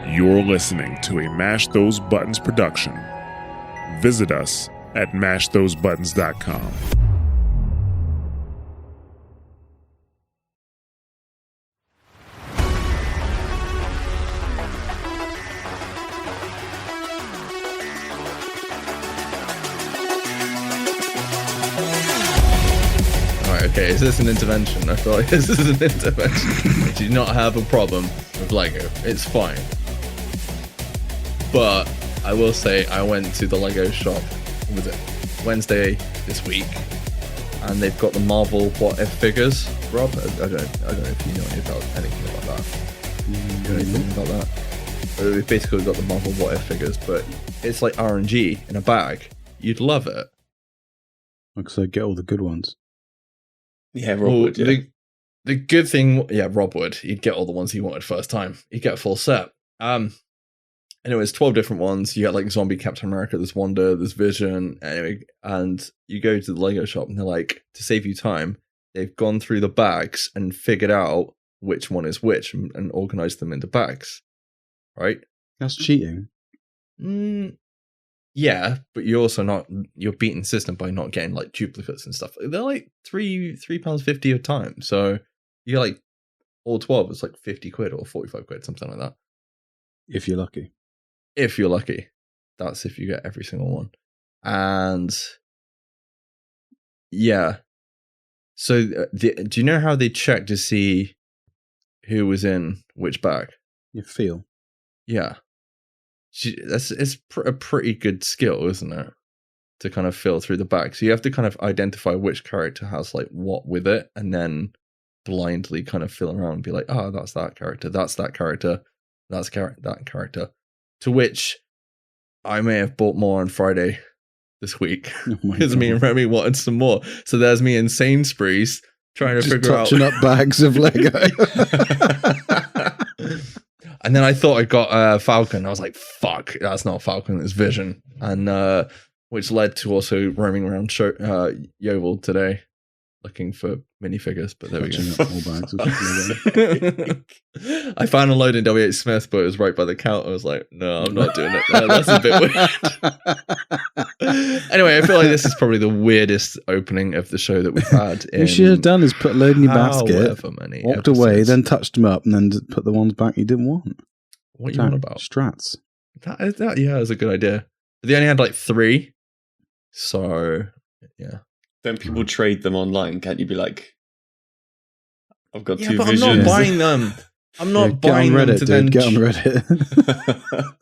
You're listening to a Mash Those Buttons production. Visit us at mashthosebuttons.com. Okay, is this an intervention? I feel like this is an intervention. I do not have a problem with Lego. It's fine. But I will say I went to the Lego shop, what was it, Wednesday this week, and they've got the Marvel What If figures. Rob, I don't know if you know anything about that. You know anything about that? But we've basically got the Marvel What If figures, but it's like RNG in a bag. You'd love it. Because I get all the good ones. Yeah, Rob would, yeah. The good thing, yeah, Rob would. He'd get all the ones he wanted first time. He'd get a full set. Anyways, 12 different ones. You get like Zombie Captain America, there's Wanda, there's Vision. Anyway, and you go to the Lego shop and they're like, to save you time, they've gone through the bags and figured out which one is which and organized them into bags. Right? That's cheating. Yeah, but you're beating the system by not getting like duplicates and stuff. They're like £3.50 a time. So you get like all 12, it's like 50 quid or 45 quid, something like that. If you're lucky. If you're lucky. That's if you get every single one. And yeah. So do you know how they check to see who was in which bag? You feel. Yeah. It's a pretty good skill, isn't it? To kind of feel through the bag. So you have to kind of identify which character has like what with it, and then blindly kind of feel around and be like, oh, that's that character, that's that character, that's that character. To which I may have bought more on Friday this week because me and Remy wanted some more. So there's me in Sainsbury's trying to figure out touching up bags of Lego. And then I thought I got Falcon. I was like, fuck, that's not Falcon, it's Vision. And which led to also roaming around Yeovil today looking for minifigures, but there we go. I found a load in WH Smith, but it was right by the counter. I was like, no, I'm not doing it. That's a bit weird. Anyway, I feel like this is probably the weirdest opening of the show that we've had. What you should have done is put a load in your basket, walked away, then touched them up, and then put the ones back you didn't want. What are you on about? Strats. That yeah, is a good idea. But they only had like 3. So, yeah. Then people trade them online. Can't you be like, I've got 2 but Visions. I'm not buying them. I'm not buying Reddit, them to then get on Reddit.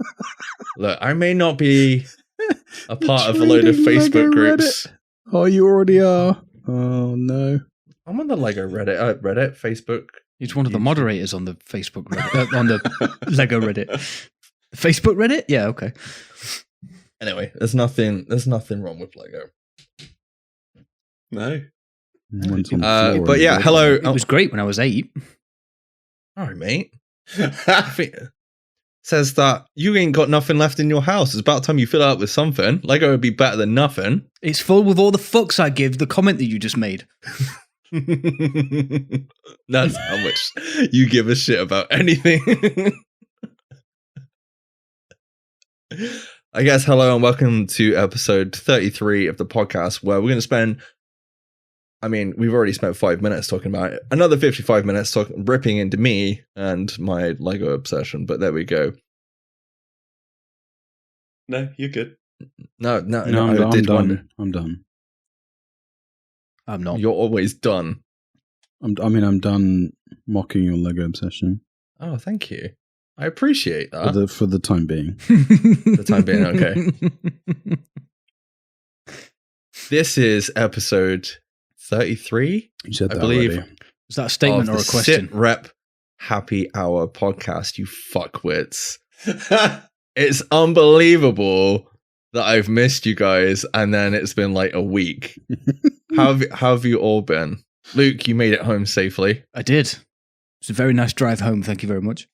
Look, I may not be a part of a load of Facebook groups. Reddit. Oh, you already are. Oh no. I'm on the Lego Reddit, Facebook. He's one of the moderators on the Facebook Reddit, on the Lego Reddit. Facebook Reddit? Yeah, okay. Anyway, there's nothing wrong with Lego. No. But yeah, hello. It was great when I was 8. All right, mate. Says that you ain't got nothing left in your house. It's about time you fill it up with something. Lego would be better than nothing. It's full with all the fucks I give the comment that you just made. That's how much you give a shit about anything. I guess hello and welcome to episode 33 of the podcast, where we're going to spend, I mean, we've already spent 5 minutes talking about it. Another 55 minutes ripping into me and my Lego obsession, but there we go. No, you're good. No, I'm done. I'm done. I'm not. You're always done. I'm done mocking your Lego obsession. Oh, thank you. I appreciate that. For the time being. The time being, okay. This is episode 33, You said that I believe. already. Is that a statement or a question? Sit Rep Happy Hour podcast, you fuckwits. It's unbelievable that I've missed you guys, and then it's been like a week. How have you all been? Luke, you made it home safely. I did. It's a very nice drive home. Thank you very much.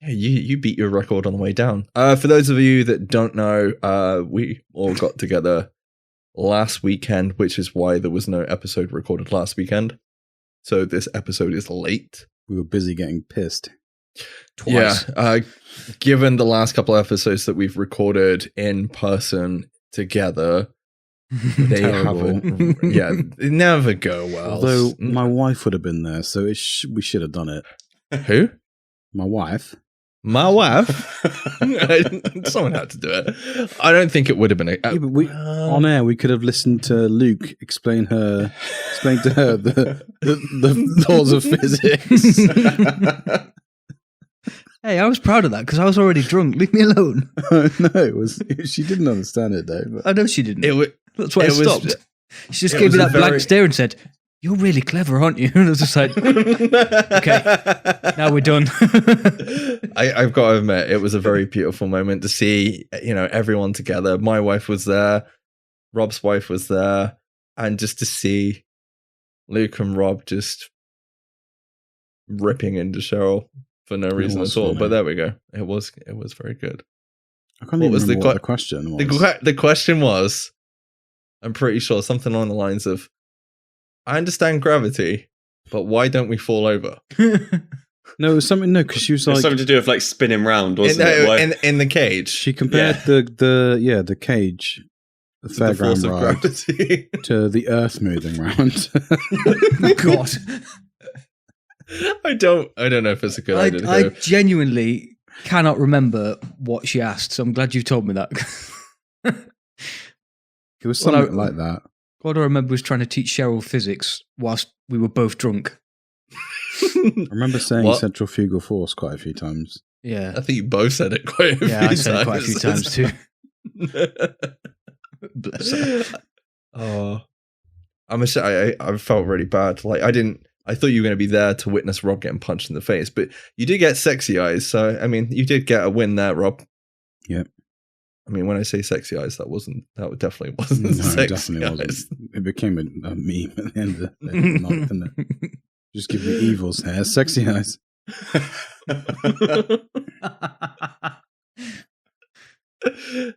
Yeah, you beat your record on the way down. For those of you that don't know, we all got together last weekend, which is why there was no episode recorded last weekend. So this episode is late. We were busy getting pissed. twice. Yeah. Given the last couple of episodes that we've recorded in person together, they haven't. Yeah, they never go well. Although my wife would have been there, so we should have done it. Who? My wife. My wife. Someone had to do it. I don't think it would have been. On air, we could have listened to Luke explain to her the laws of physics. Hey, I was proud of that because I was already drunk. Leave me alone. No, she didn't understand it though. But. I know she didn't. That's why I stopped. She just gave me that blank stare and said, "You're really clever, aren't you?" And I was just like, "Okay, now we're done." I've got to admit, it was a very beautiful moment to see, everyone together. My wife was there, Rob's wife was there, and just to see Luke and Rob just ripping into Cheryl for no reason at all. Funny. But there we go. It was very good. I can't even remember what the question was. The question was, I'm pretty sure something along the lines of, I understand gravity, but why don't we fall over? No, it was something. No, because she was like something to do with like spinning round, wasn't it? In the cage. She compared the cage, the fairground ride, to the Earth moving round. God, I don't know if it's a good idea. I genuinely cannot remember what she asked, so I'm glad you told me that. It was something like that. What I remember was trying to teach Cheryl physics whilst we were both drunk. I remember saying centrifugal force quite a few times. Yeah. I think you both said it quite a few times. Yeah, I said it quite a few times too. Bless her. Oh. I felt really bad. Like, I thought you were going to be there to witness Rob getting punched in the face, but you did get sexy eyes. So, I mean, you did get a win there, Rob. Yep. I mean, when I say sexy eyes, that definitely wasn't sexy definitely eyes. Wasn't. It became a meme at the end of the night, didn't it? Just give me evil's hair, sexy eyes.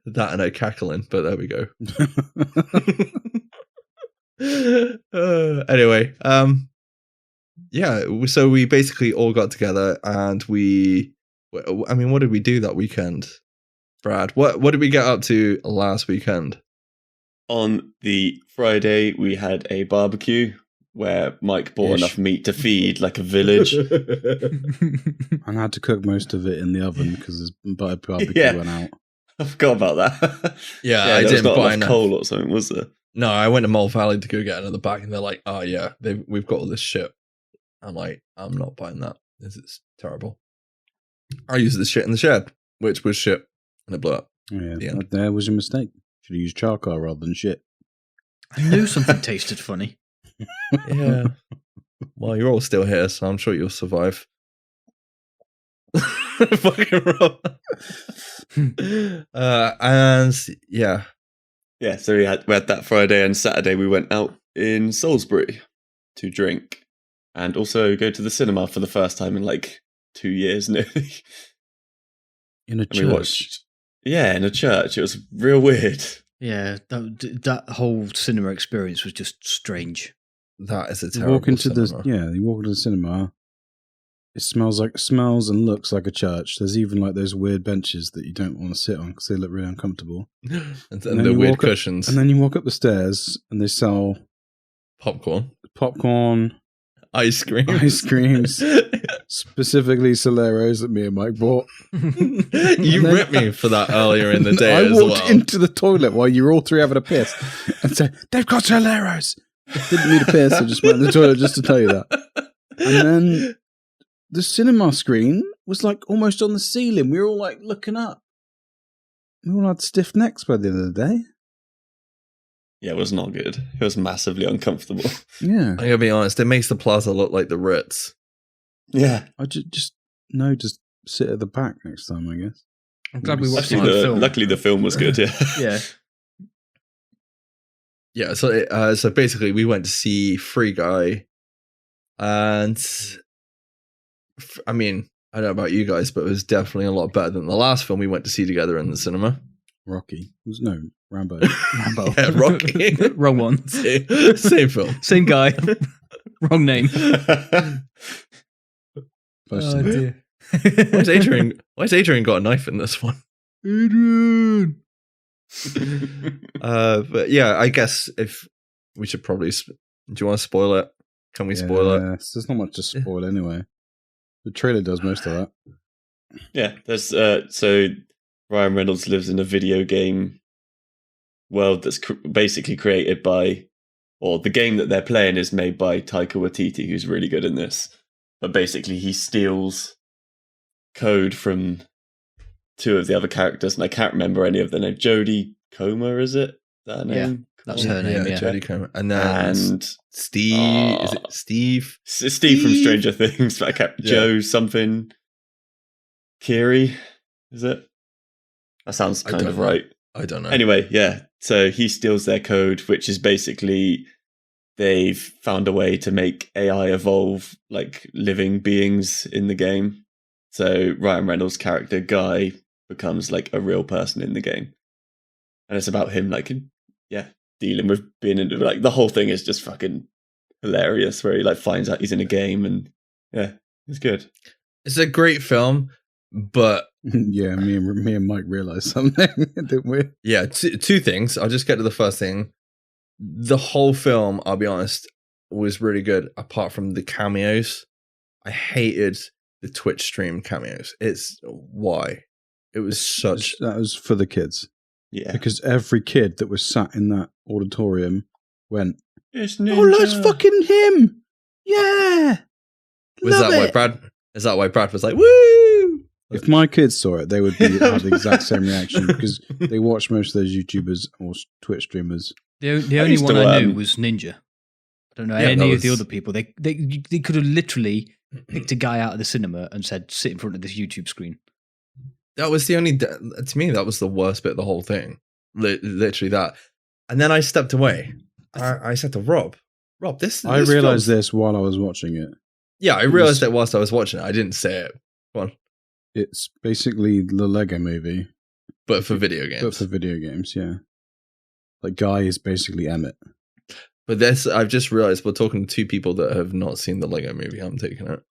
That and I cackling, but there we go. Anyway, yeah, so we basically all got together and what did we do that weekend? Brad, what did we get up to last weekend? On the Friday, we had a barbecue where Mike bought enough meat to feed like a village. And I had to cook most of it in the oven because his barbecue went out. I forgot about that. I didn't buy enough coal or something, was there? No, I went to Mole Valley to go get another bag, and they're like, "Oh yeah, we've got all this shit." I'm like, "I'm not buying that. This is terrible." I used this shit in the shed, which was shit, and it blew up. Yeah, there was your mistake. Should have used charcoal rather than shit. I knew something tasted funny. Yeah. Well, you're all still here, so I'm sure you'll survive. Fucking Rob. And yeah. Yeah, so we had that Friday, and Saturday we went out in Salisbury to drink and also go to the cinema for the first time in like 2 years nearly. In a church? In a church. It was real weird. Yeah, that whole cinema experience was just strange. That is a terrible cinema. You walk into the cinema. It smells and looks like a church. There's even like those weird benches that you don't want to sit on because they look really uncomfortable. and the weird cushions. And then you walk up the stairs and they sell popcorn, ice creams, specifically Soleros that me and Mike bought. You ripped me for that earlier in the day. I walked into the toilet while you were all three having a piss and said, "They've got Soleros." Didn't need a piss. I just went in the toilet just to tell you that. And then the cinema screen was like almost on the ceiling. We were all like looking up. We all had stiff necks by the end of the day. Yeah, it was not good. It was massively uncomfortable. Yeah. I'm going to be honest, it makes the plaza look like the Ritz. Yeah. I just sit at the back next time, I guess. I'm glad we watched the film. Luckily the film was good, yeah. Yeah. Yeah, so basically we went to see Free Guy, and I mean, I don't know about you guys, but it was definitely a lot better than the last film we went to see together in the cinema. Rocky. Rambo. Yeah, Rocky. Wrong one. Same film. Same guy. Wrong name. Dear. Why's Adrian got a knife in this one? Adrian. But yeah, I guess if we should probably. Do you want to spoil it? Can we spoil it? There's not much to spoil anyway. The trailer does most of that. Yeah, there's so Ryan Reynolds lives in a video game world that's basically created by, or the game that they're playing is made by Taika Waititi, who's really good in this. But basically, he steals code from two of the other characters, and I can't remember any of their name. Jodie Comer, is it? That her name? That's her name. Yeah, Jodie Comer, and then Steve. Is it Steve? Steve from Stranger Things. But I can't. Joe something. Kiri, is it? That sounds kind of right. I don't know. Anyway, yeah. So he steals their code, which is basically they've found a way to make AI evolve like living beings in the game. So Ryan Reynolds' character Guy becomes like a real person in the game, and it's about him like dealing with being in like the whole thing is just fucking hilarious. Where he like finds out he's in a game, and yeah, it's good. It's a great film, but yeah, me and Mike realized something, didn't we? Yeah, two things. I'll just get to the first thing. The whole film, I'll be honest, was really good. Apart from the cameos, I hated the Twitch stream cameos. It's why it was such. That was for the kids. Yeah, because every kid that was sat in that auditorium went, "It's oh, that's fucking him! Yeah, was love that it." why Brad? Is that why Brad was like, "Woo"? If my kids saw it, they would have the exact same reaction because they watch most of those YouTubers or Twitch streamers. The only one I knew was Ninja. I don't know any of the other people. They could have literally picked a guy out of the cinema and said, "Sit in front of this YouTube screen." That was the only. To me, that was the worst bit of the whole thing. Literally that. And then I stepped away. I said to Rob, this. I realized this while I was watching it. Yeah, I realized it whilst I was watching it. I didn't say it. Come on. It's basically the Lego Movie, but for video games. Yeah. Like Guy is basically Emmett. But this, I've just realized we're talking to two people that have not seen the Lego Movie. I'm taking it.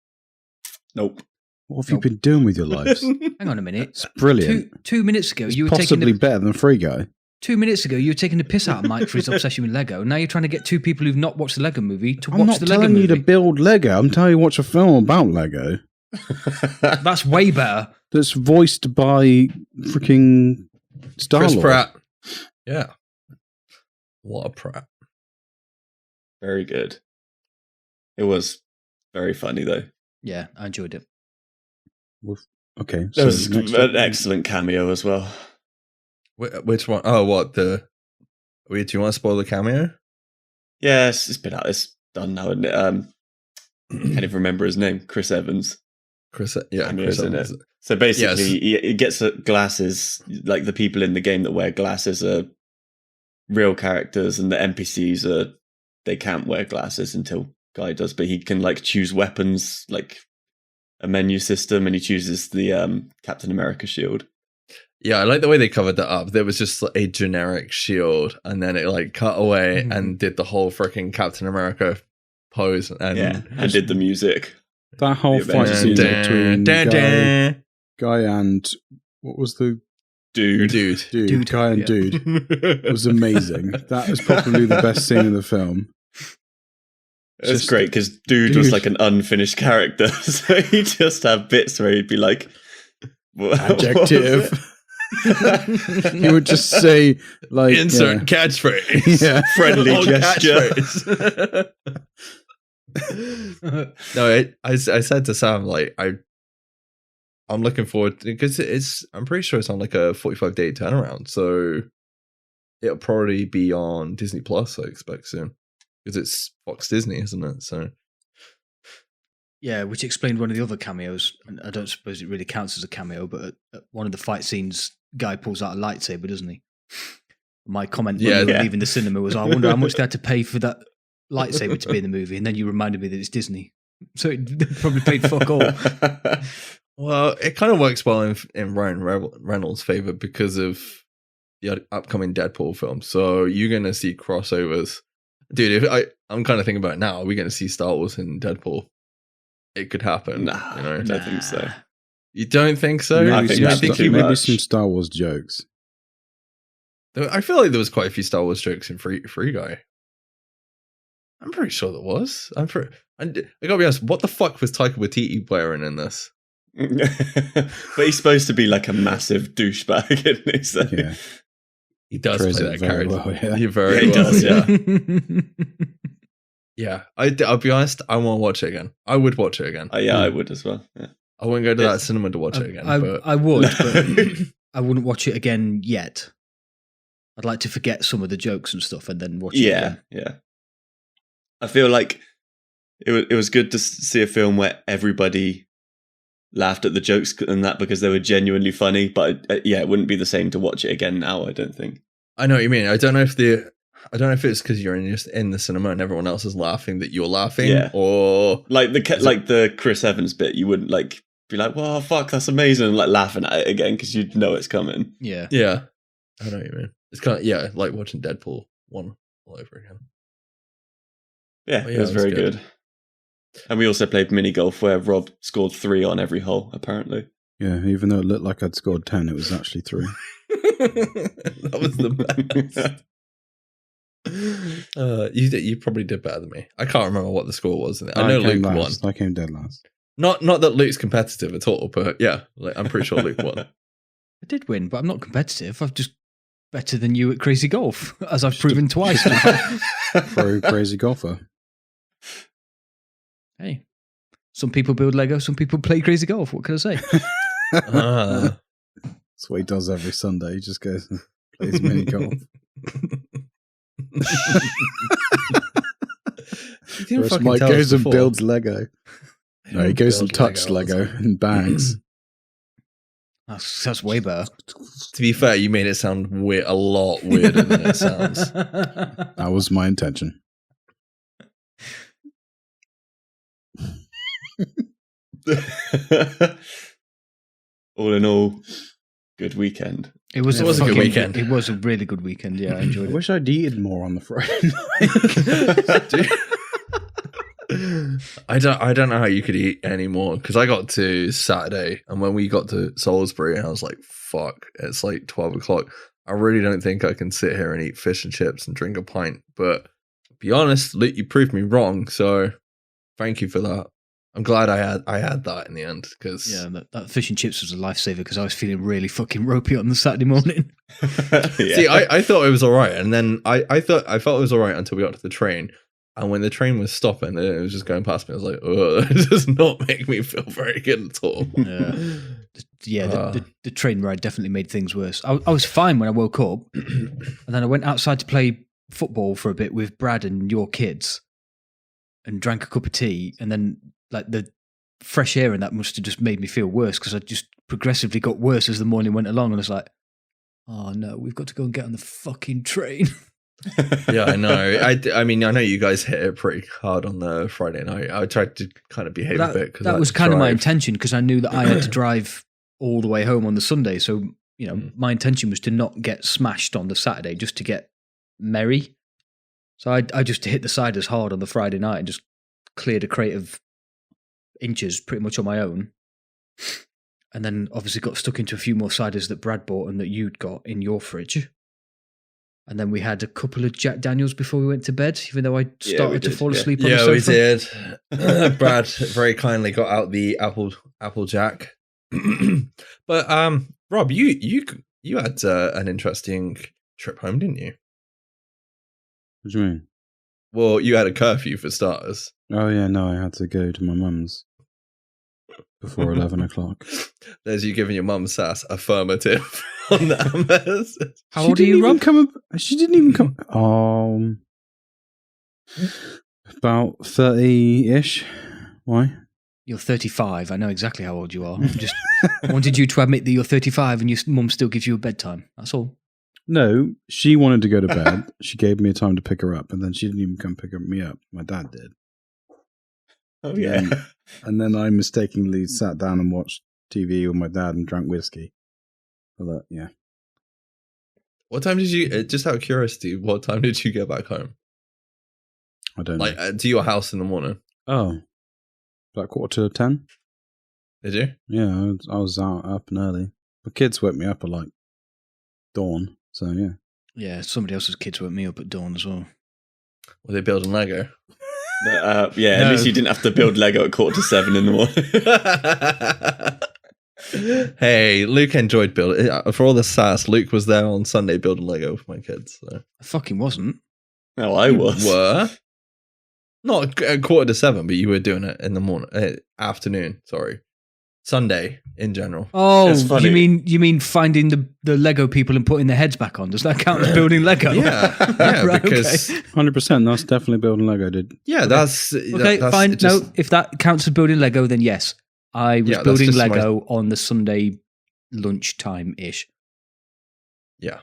Nope. What have you been doing with your lives? Hang on a minute. It's brilliant. 2 minutes ago, it's you were possibly better than Free Guy. 2 minutes ago, you were taking the piss out of Mike for his obsession with Lego. Now you're trying to get two people who've not watched the Lego Movie to watch the Lego Movie. I'm not telling you to build Lego. I'm telling you to watch a film about Lego. That's way better. That's voiced by freaking Star-Lord. Chris Pratt. Yeah. What a Pratt. Very good. It was very funny though. Yeah, I enjoyed it. Okay. There was an excellent cameo as well. Which one? Oh, what? Do you want to spoil the cameo? Yeah, it's been out. It's done now, isn't it? Can't even remember his name. Chris Evans. Chris Evans. So basically, he gets glasses. Like the people in the game that wear glasses are real characters, and the NPCs they can't wear glasses until Guy does. But he can like choose weapons, like a menu system, and he chooses the Captain America shield. Yeah, I like the way they covered that up. There was just a generic shield, and then it like cut away and did the whole freaking Captain America pose, and did the music. That whole fight scene between Guy and what was the dude, Guy and Dude was amazing. That was probably the best scene in the film. It's great because Dude was like an unfinished character, so he'd just have bits where he'd be like, adjective. He would just say like insert catchphrase, friendly gesture. No, I said to Sam like I'm looking forward because I'm pretty sure it's on like a 45-day turnaround, so it'll probably be on Disney Plus. I expect soon because it's Fox Disney, isn't it? So. Yeah, which explained one of the other cameos. I don't suppose it really counts as a cameo, but at one of the fight scenes, Guy pulls out a lightsaber, doesn't he? My comment when we were leaving the cinema was, I wonder how much they had to pay for that lightsaber to be in the movie, and then you reminded me that it's Disney. So it probably paid fuck all. Well, it kind of works well in Ryan Reynolds' favor because of the upcoming Deadpool film. So you're going to see crossovers. Dude, I'm kind of thinking about it now. Are we going to see Star Wars in Deadpool? It could happen. I don't think so. You don't think so? I think that's too maybe much. some Star Wars jokes. I feel like there was quite a few Star Wars jokes in Free Guy. I'm pretty sure there was. I gotta be honest. What the fuck was Taika Waititi wearing in this? But he's supposed to be like a massive douchebag, isn't he? So. Yeah. He does Portrays play it that very character. well, yeah. He very Yeah, he well. does, Yeah, yeah. I'll be honest. I want to watch it again. I would watch it again. Yeah, I would as well. Yeah. I wouldn't go to that Yes. cinema to watch it again. I but would, but I wouldn't watch it again yet. I'd like to forget some of the jokes and stuff and then watch it again. Yeah. I feel like it was good to see a film where everybody laughed at the jokes and that because they were genuinely funny. But it wouldn't be the same to watch it again now. I don't think. I know what you mean. I don't know if it's because you're just in the cinema and everyone else is laughing that you're laughing, Yeah. or Like the Chris Evans bit, you wouldn't like be like, "Wow, fuck, that's amazing," and like laughing at it again because you'd know it's coming. Yeah. yeah. I know what you mean. It's kind of like watching Deadpool 1 all over again. Yeah, Oh, it was very good. And we also played mini golf where Rob scored 3 on every hole. Apparently, Yeah, even though it looked like I'd scored 10, it was actually 3. That was the best. You probably did better than me. I can't remember what the score was. I know came Luke won. last. I came dead last. Not that Luke's competitive at all, but yeah, I'm pretty sure Luke won. I did win, but I'm not competitive. I'm just better than you at Crazy Golf, as I've proven twice now. Pro crazy golfer. Hey, some people build Lego, some people play Crazy Golf. What can I say? Ah. That's what he does every Sunday. He just goes and plays mini golf. Whereas Mike goes and builds Lego. No, he goes and touches Lego in bags. That's way better. To be fair, you made it sound a lot weirder than it sounds. That was my intention. All in all, good weekend. It was It was a good weekend. It was a really good weekend. Yeah, I enjoyed I it. wish I'd eaten more on the Friday night. I don't know how you could eat anymore because I got to Saturday and when we got to Salisbury, I was like, "Fuck!" It's like 12 o'clock. I really don't think I can sit here and eat fish and chips and drink a pint. But to be honest, Luke, you proved me wrong. So thank you for that. I'm glad I had that in the end because that fish and chips was a lifesaver because I was feeling really fucking ropey on the Saturday morning. See, I thought it was all right, and then I felt it was all right until we got to the train. And when the train was stopping, and it was just going past me. I was like, "Oh, it does not make me feel very good at all." The train ride definitely made things worse. I was fine when I woke up, and then I went outside to play football for a bit with Brad and your kids, and drank a cup of tea, and then like the fresh air in that must have just made me feel worse because I just progressively got worse as the morning went along, and I was like, "Oh no, we've got to go and get on the fucking train." Yeah, I know. I mean, I know you guys hit it pretty hard on the Friday night. I tried to kind of behave a bit because that was kind of my intention because I knew that I had to drive all the way home on the Sunday. So, my intention was to not get smashed on the Saturday, just to get merry. So I just hit the ciders hard on the Friday night and just cleared a crate of inches pretty much on my own. And then obviously got stuck into a few more ciders that Brad bought and that you'd got in your fridge. And then we had a couple of Jack Daniels before we went to bed, even though I started to fall asleep on the sofa. Yeah, we did. Brad very kindly got out the Apple Jack. But Rob, you had an interesting trip home, didn't you? What do you mean? Well, you had a curfew for starters. Oh, yeah, no, I had to go to my mum's before 11 o'clock. There's you giving your mum sass affirmative on that message. How old are you, Rob? She didn't even come. About 30-ish. Why? You're 35. I know exactly how old you are. Just wanted you to admit that you're 35 and your mum still gives you a bedtime. That's all. No, she wanted to go to bed. She gave me a time to pick her up, and then she didn't even come pick me up. My dad did. Oh, yeah. And then I mistakenly sat down and watched TV with my dad and drank whiskey. But yeah. What time did you, just out of curiosity, what time did you get back home? I don't know. Like, to your house in the morning? Oh, about 9:45. Did you? Yeah, I was out up and early. The kids woke me up at like dawn. So yeah. Yeah, somebody else's kids woke me up at dawn as well. Were they building Lego? At No. least you didn't have to build Lego at 6:45 in the morning. Hey, Luke enjoyed building. For all the sass, Luke was there on Sunday building Lego with my kids. So. I fucking wasn't. No, I was. Were? Not at 6:45, but you were doing it in the morning, afternoon. Sorry, Sunday in general. Oh, It's funny. you mean finding the Lego people and putting their heads back on? Does that count as building Lego? Yeah, Right, because 100%. That's definitely building Lego, dude. yeah, that's Okay, that's fine. just- No, if that counts as building Lego, then yes. I was Yeah, that's building just my- Lego on the Sunday lunchtime-ish. Yeah.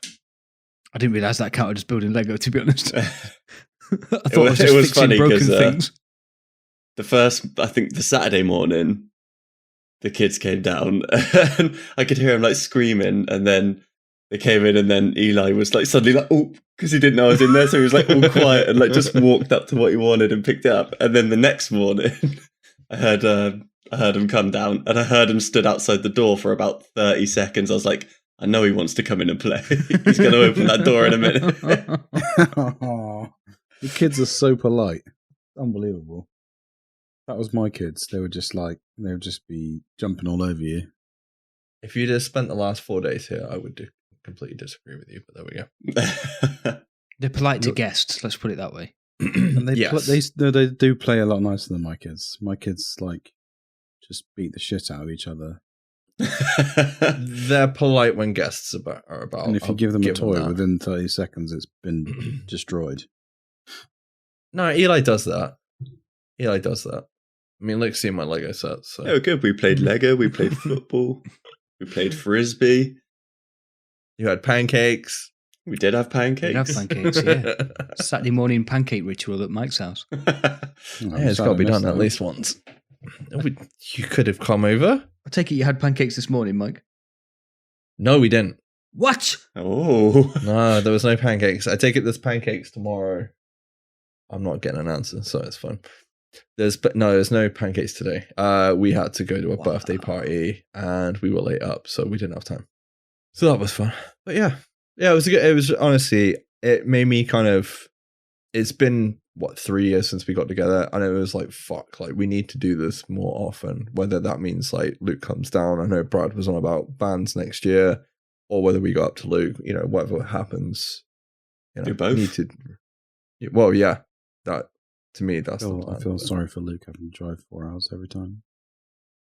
I didn't realise that counted as building Lego, to be honest. I thought was- I was it just was fixing funny broken 'cause, things. I think the Saturday morning, the kids came down and I could hear them like screaming, and then they came in, and then Eli was like suddenly like, oh, because he didn't know I was in there, so he was like all quiet and like just walked up to what he wanted and picked it up. And then the next morning, I heard him come down, and I heard him stood outside the door for about 30 seconds. I was like, I know he wants to come in and play. He's going to open that door in a minute. The kids are so polite. Unbelievable. That was my kids. They would just be jumping all over you. if you'd have spent the last 4 days here, I would completely disagree with you. But there we go. They're polite to guests, let's put it that way. And they Yes. they do play a lot nicer than my kids. My kids like just beat the shit out of each other. They're polite when guests are about. And if you I'll give them a toy that. within 30 seconds, it's been destroyed. No, Eli does that. I mean, Luke's seen my Lego sets. So. Oh, good. We played Lego. We played football. We played frisbee. You had pancakes. We did have pancakes. We'd have pancakes, yeah. Saturday morning pancake ritual at Mike's house. Yeah, it's got to be done at least once. You could have come over. I take it you had pancakes this morning, Mike? No, we didn't. What? Oh. No, there was no pancakes. I take it there's pancakes tomorrow. I'm not getting an answer, so it's fine. There's no pancakes today. We had to go to a birthday party, and we were late up, so we didn't have time. So that was fun. But yeah, it was good. It was honestly, it made me kind of. It's been 3 years since we got together, and it was like, fuck, like we need to do this more often. Whether that means like Luke comes down. I know Brad was on about bands next year, or whether we go up to Luke. Whatever happens, Do both. Need to. Well, yeah, that to me that's. I feel sorry for Luke having to drive 4 hours every time.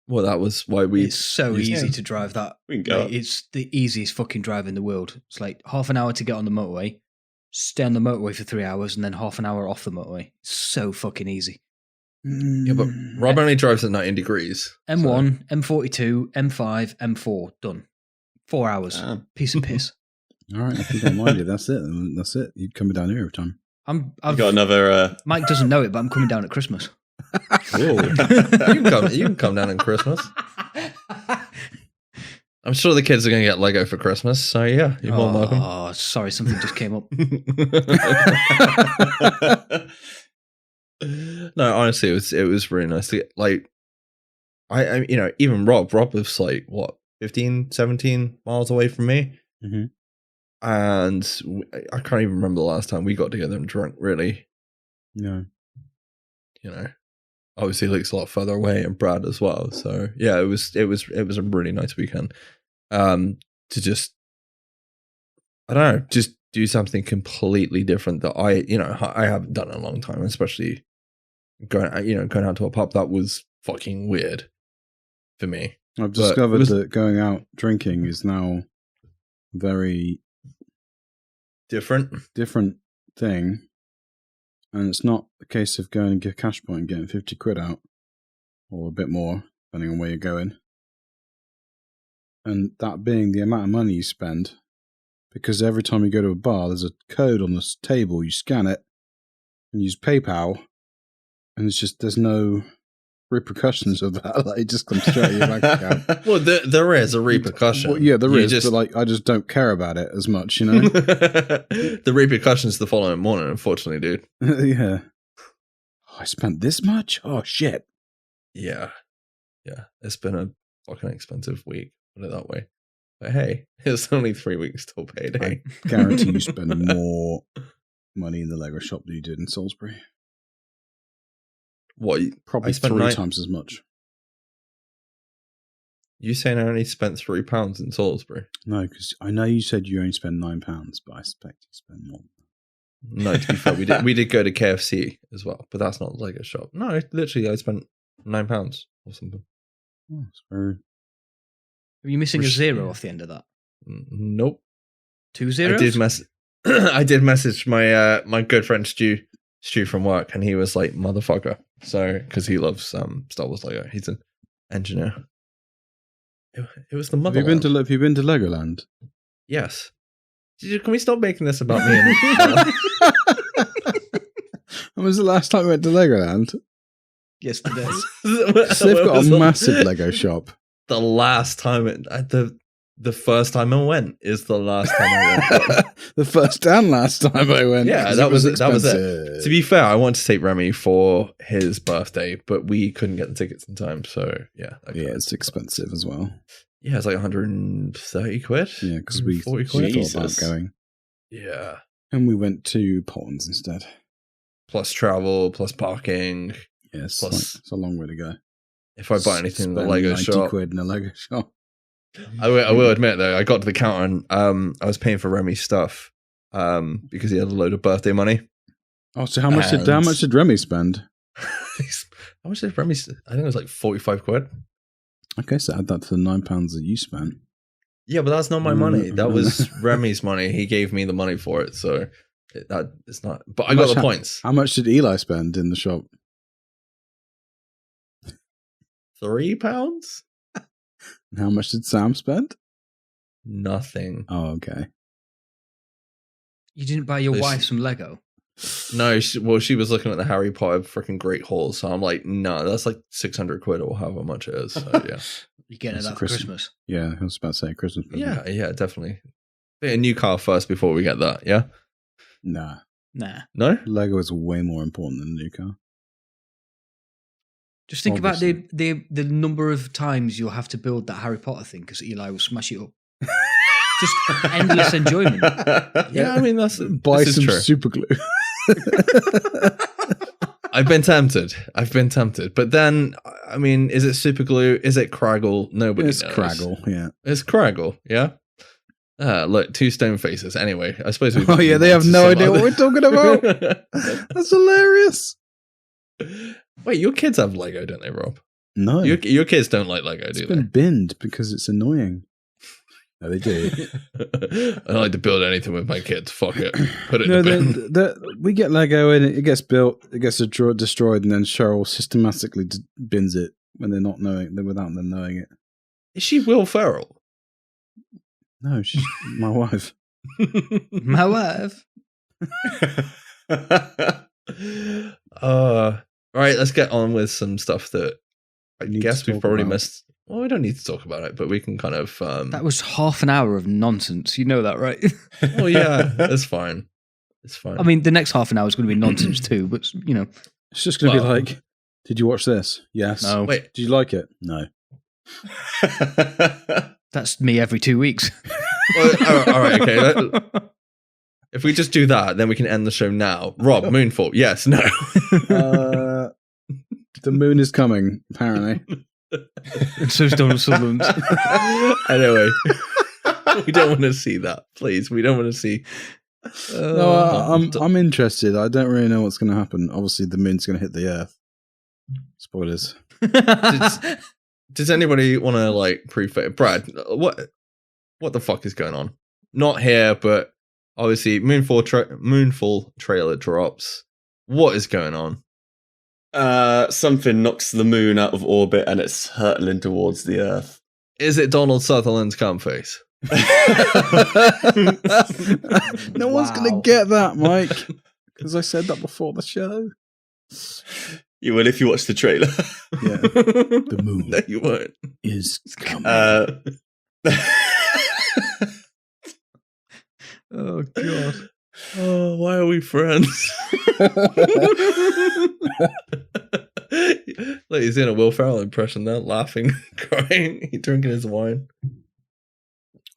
Well, that was why we. It's so easy to drive that. We can go. Mate, it's the easiest fucking drive in the world. It's like half an hour to get on the motorway, stay on the motorway for 3 hours, and then half an hour off the motorway. It's so fucking easy. Yeah, but Rob only drives at 90 degrees. M1, M42, M5, M4, done. 4 hours. Damn. Piece of piss. All right, if you don't mind it, that's it. That's it. You'd come down here every time. You got another. Mike doesn't know it, but I'm coming down at Christmas. You can come down on Christmas. I'm sure the kids are going to get Lego for Christmas, so yeah, you're more than welcome. Oh, sorry, something just came up. No, honestly, it was really nice to get, like, I even Rob was like, what, 15, 17 miles away from me? Mm-hmm. And I can't even remember the last time we got together and drank, really. No. Obviously Luke's a lot further away, and Brad as well. So yeah, it was a really nice weekend. To just, I don't know, just do something completely different that I haven't done in a long time, especially going out to a pub. That was fucking weird for me. I've discovered that going out drinking is now a very different thing. And it's not a case of going and get a cash point and getting 50 quid out, or a bit more, depending on where you're going. And that being the amount of money you spend, because every time you go to a bar, there's a code on the table, you scan it, and use PayPal, and there's no repercussions of that. Like, it just comes straight out of your bank account. Well, there is a repercussion. Well, yeah, there is, but like, I just don't care about it as much, The repercussions the following morning, unfortunately, dude. Yeah. Oh, I spent this much? Oh, shit. Yeah. It's been fucking expensive week. Put it that way. But hey, it's only 3 weeks till payday. I guarantee you spend more money in the Lego shop than you did in Salisbury. What? Probably I spent 3 times as much. You saying I only spent £3 in Salisbury? No, because I know you said you only spend £9, but I expect you spend more. No, to be fair, we did go to KFC as well, but that's not the Lego shop. No, literally, I spent £9 or something. Oh, it's very... Are you missing a 0 off the end of that? Nope. 2 zeros? I did message my my good friend Stu from work, and he was like, "Motherfucker!" So because he loves Star Wars Lego, he's an engineer. It was the mother. Have you been to Legoland? Yes. Can we stop making this about me? And When was the last time we went to Legoland? Yesterday. They've got a massive Lego shop. The last time the first time I went is the last time I went. The first and last time I went. Yeah, that was it. To be fair, I wanted to take Remy for his birthday, but we couldn't get the tickets in time. So yeah, it's expensive as well. Yeah, it's like 130 quid. Yeah, because we 40 quid. thought about going. Yeah, and we went to Pottins instead. Plus travel, plus parking. Yes, plus it's a long way to go. If I buy anything in the Lego 90 shop, quid in a Lego shop. I will admit though, I got to the counter and I was paying for Remy's stuff because he had a load of birthday money. Oh, so how much did Remy spend? How much did Remy? I think it was like 45 quid. Okay, so add that to the £9 that you spent. Yeah, but that's not my money. That was Remy's money. He gave me the money for it, so that it's not. But I got the points. How much did Eli spend in the shop? £3. And how much did Sam spend? Nothing. Oh, okay. You didn't buy your wife some Lego? No, she was looking at the Harry Potter freaking Great Hall, so I'm like, no, that's like 600 quid or however much it is. So yeah, you're getting that for Christmas. Yeah, I was about to say Christmas. Yeah, definitely. A new car first before we get that. Yeah. Nah. No. Lego is way more important than a new car. Just think about the number of times you'll have to build that Harry Potter thing because Eli will smash it up. Just endless enjoyment. Yeah, I mean buy some super glue. I've been tempted, but then I mean, is it super glue? Is it Craggle? Nobody knows. It's Craggle, yeah. It's Craggle, yeah. Look, 2 stone faces. Anyway, I suppose. Oh yeah, they have no idea what we're talking about. That's hilarious. Wait, your kids have Lego, don't they, Rob? No, your kids don't like Lego, do they? It's been binned because it's annoying. No, they do. I don't like to build anything with my kids. Fuck it. Put it in the bin. We get Lego and it gets built, it gets destroyed, and then Cheryl systematically bins it when they're not knowing, without them knowing it. Is she Will Ferrell? No, she's my wife. My wife. Right, let's get on with some stuff that I guess we've probably missed. Well, we don't need to talk about it, but we can kind of... That was half an hour of nonsense. You know that, right? Well, yeah, it's fine. It's fine. I mean, the next half an hour is going to be nonsense too, but, you know. It's just going to be like, did you watch this? Yes. No. Wait. Did you like it? No. That's me every 2 weeks. Well, all right, okay. If we just do that, then we can end the show now. Rob, Moonfall, yes, no. The moon is coming, apparently. And so's Donald Sutherland. Anyway, we don't want to see that, please. We don't want to see. No, I'm interested. I don't really know what's going to happen. Obviously, the moon's going to hit the Earth. Spoilers. Does anybody want to like proof it? Brad, what the fuck is going on? Not here, but obviously, Moonfall trailer drops. What is going on? Something knocks the moon out of orbit and it's hurtling towards the Earth. Is it Donald Sutherland's cum face? No one's going to get that, Mike, because I said that before the show. You will if you watch the trailer. Yeah, the moon. No, you won't. Is coming. Oh god. Oh, why are we friends? Like he's in a Will Ferrell impression there, laughing, crying, drinking his wine.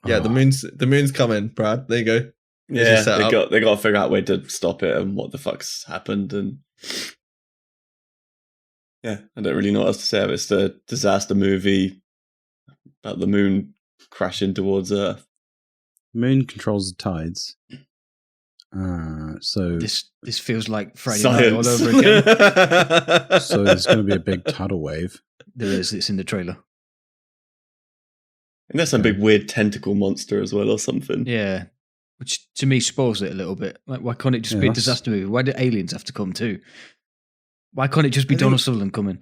Yeah, the moon's coming, Brad. There you go. Yeah, they got to figure out a way to stop it and what the fuck's happened. And yeah, I don't really know what else to say. It's the disaster movie about the moon crashing towards Earth. Moon controls the tides. So this feels like Friday Science. Night all over again. so there's going to be a big tidal wave. There is. It's in the trailer. And there's some big weird tentacle monster as well or something. Yeah, which to me spoils it a little bit. Like, why can't it just be a disaster movie? Why do aliens have to come too? Why can't it just be Donald Sutherland coming?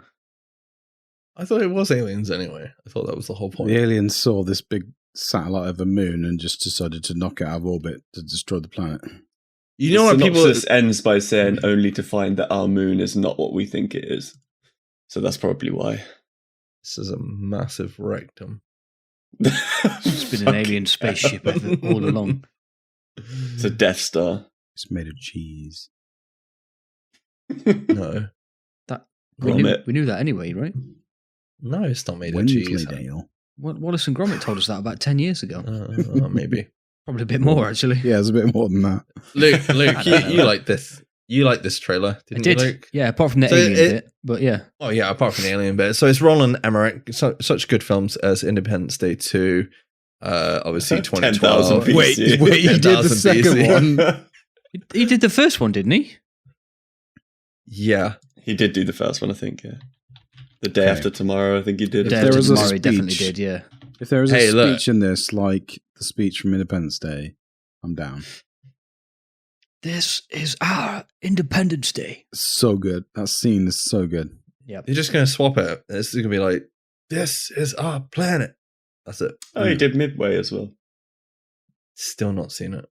I thought it was aliens anyway. I thought that was the whole point. The aliens saw this big satellite of a moon and just decided to knock it out of orbit to destroy the planet. You know what people ends by saying only to find that our moon is not what we think it is. So that's probably why. This is a massive rectum. It's been an alien spaceship all along. It's a Death Star. It's made of cheese. No. We knew that anyway, right? No, it's not made of cheese. Dale. Wallace and Gromit told us that about 10 years ago. Maybe. Probably a bit more, actually. Yeah, it's a bit more than that. Luke, you like this. You like this trailer, didn't you, Luke? Yeah, apart from the alien bit, but yeah. Oh, yeah, apart from the alien bit. So it's Roland Emmerich, such good films as Independence Day 2, obviously 2012. 10,000 Wait, he did the second one. He did the first one, didn't he? Yeah. He did do the first one, I think, yeah. The Day After Tomorrow, I think he did. The Day After Tomorrow, he definitely did, yeah. If there is a speech in this, like the speech from Independence Day, I'm down. This is our Independence Day. So good. That scene is so good. Yeah. You're just going to swap it. It's going to be like, this is our planet. That's it. Oh, he did Midway as well. Still not seen it.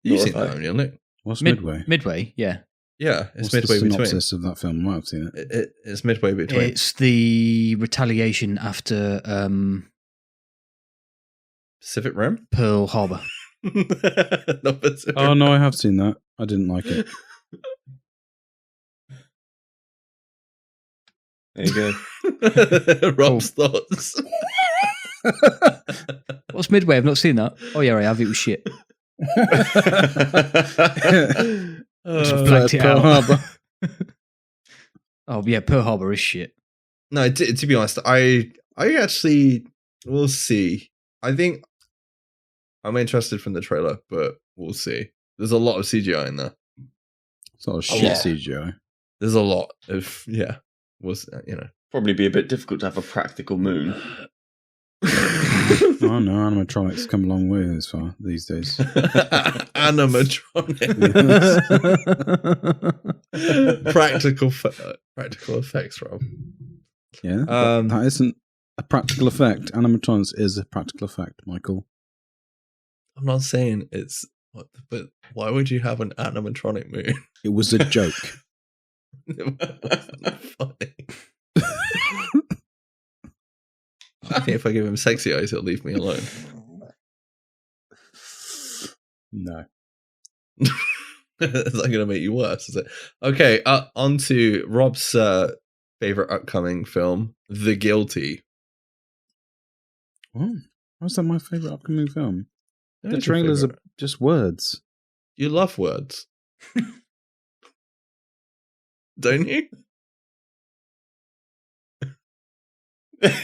You've seen that, haven't you, Nick? What's Midway? Midway, yeah. Yeah, it's What's midway the between. synopsis of that film? I might have seen it. It's midway between. It's the retaliation after Pacific Rim? Pearl Harbor. Not Pacific Oh, no, I have seen that. I didn't like it. There you go. Rob's thoughts. What's Midway? I've not seen that. Oh, yeah, I have. It was shit. Just blanked it Pearl out. Harbor. Oh, yeah, Pearl Harbor is shit. No, to be honest, I actually, we'll see. I think I'm interested from the trailer, but we'll see. There's a lot of CGI in there. It's not a shit CGI. There's a lot of, Probably be a bit difficult to have a practical moon. Oh no, animatronics come a long way these days. Animatronics. Practical effects, Rob. Yeah, that isn't a practical effect. Animatronics is a practical effect, Michael. I'm not saying it's, but why would you have an animatronic moon? It was a joke. It wasn't funny. I think if I give him sexy eyes, he'll leave me alone. No. Is that going to make you worse? Is it? Okay, on to Rob's favorite upcoming film, The Guilty. Oh, how's that my favorite upcoming film? The trailers are just words. You love words. Don't you?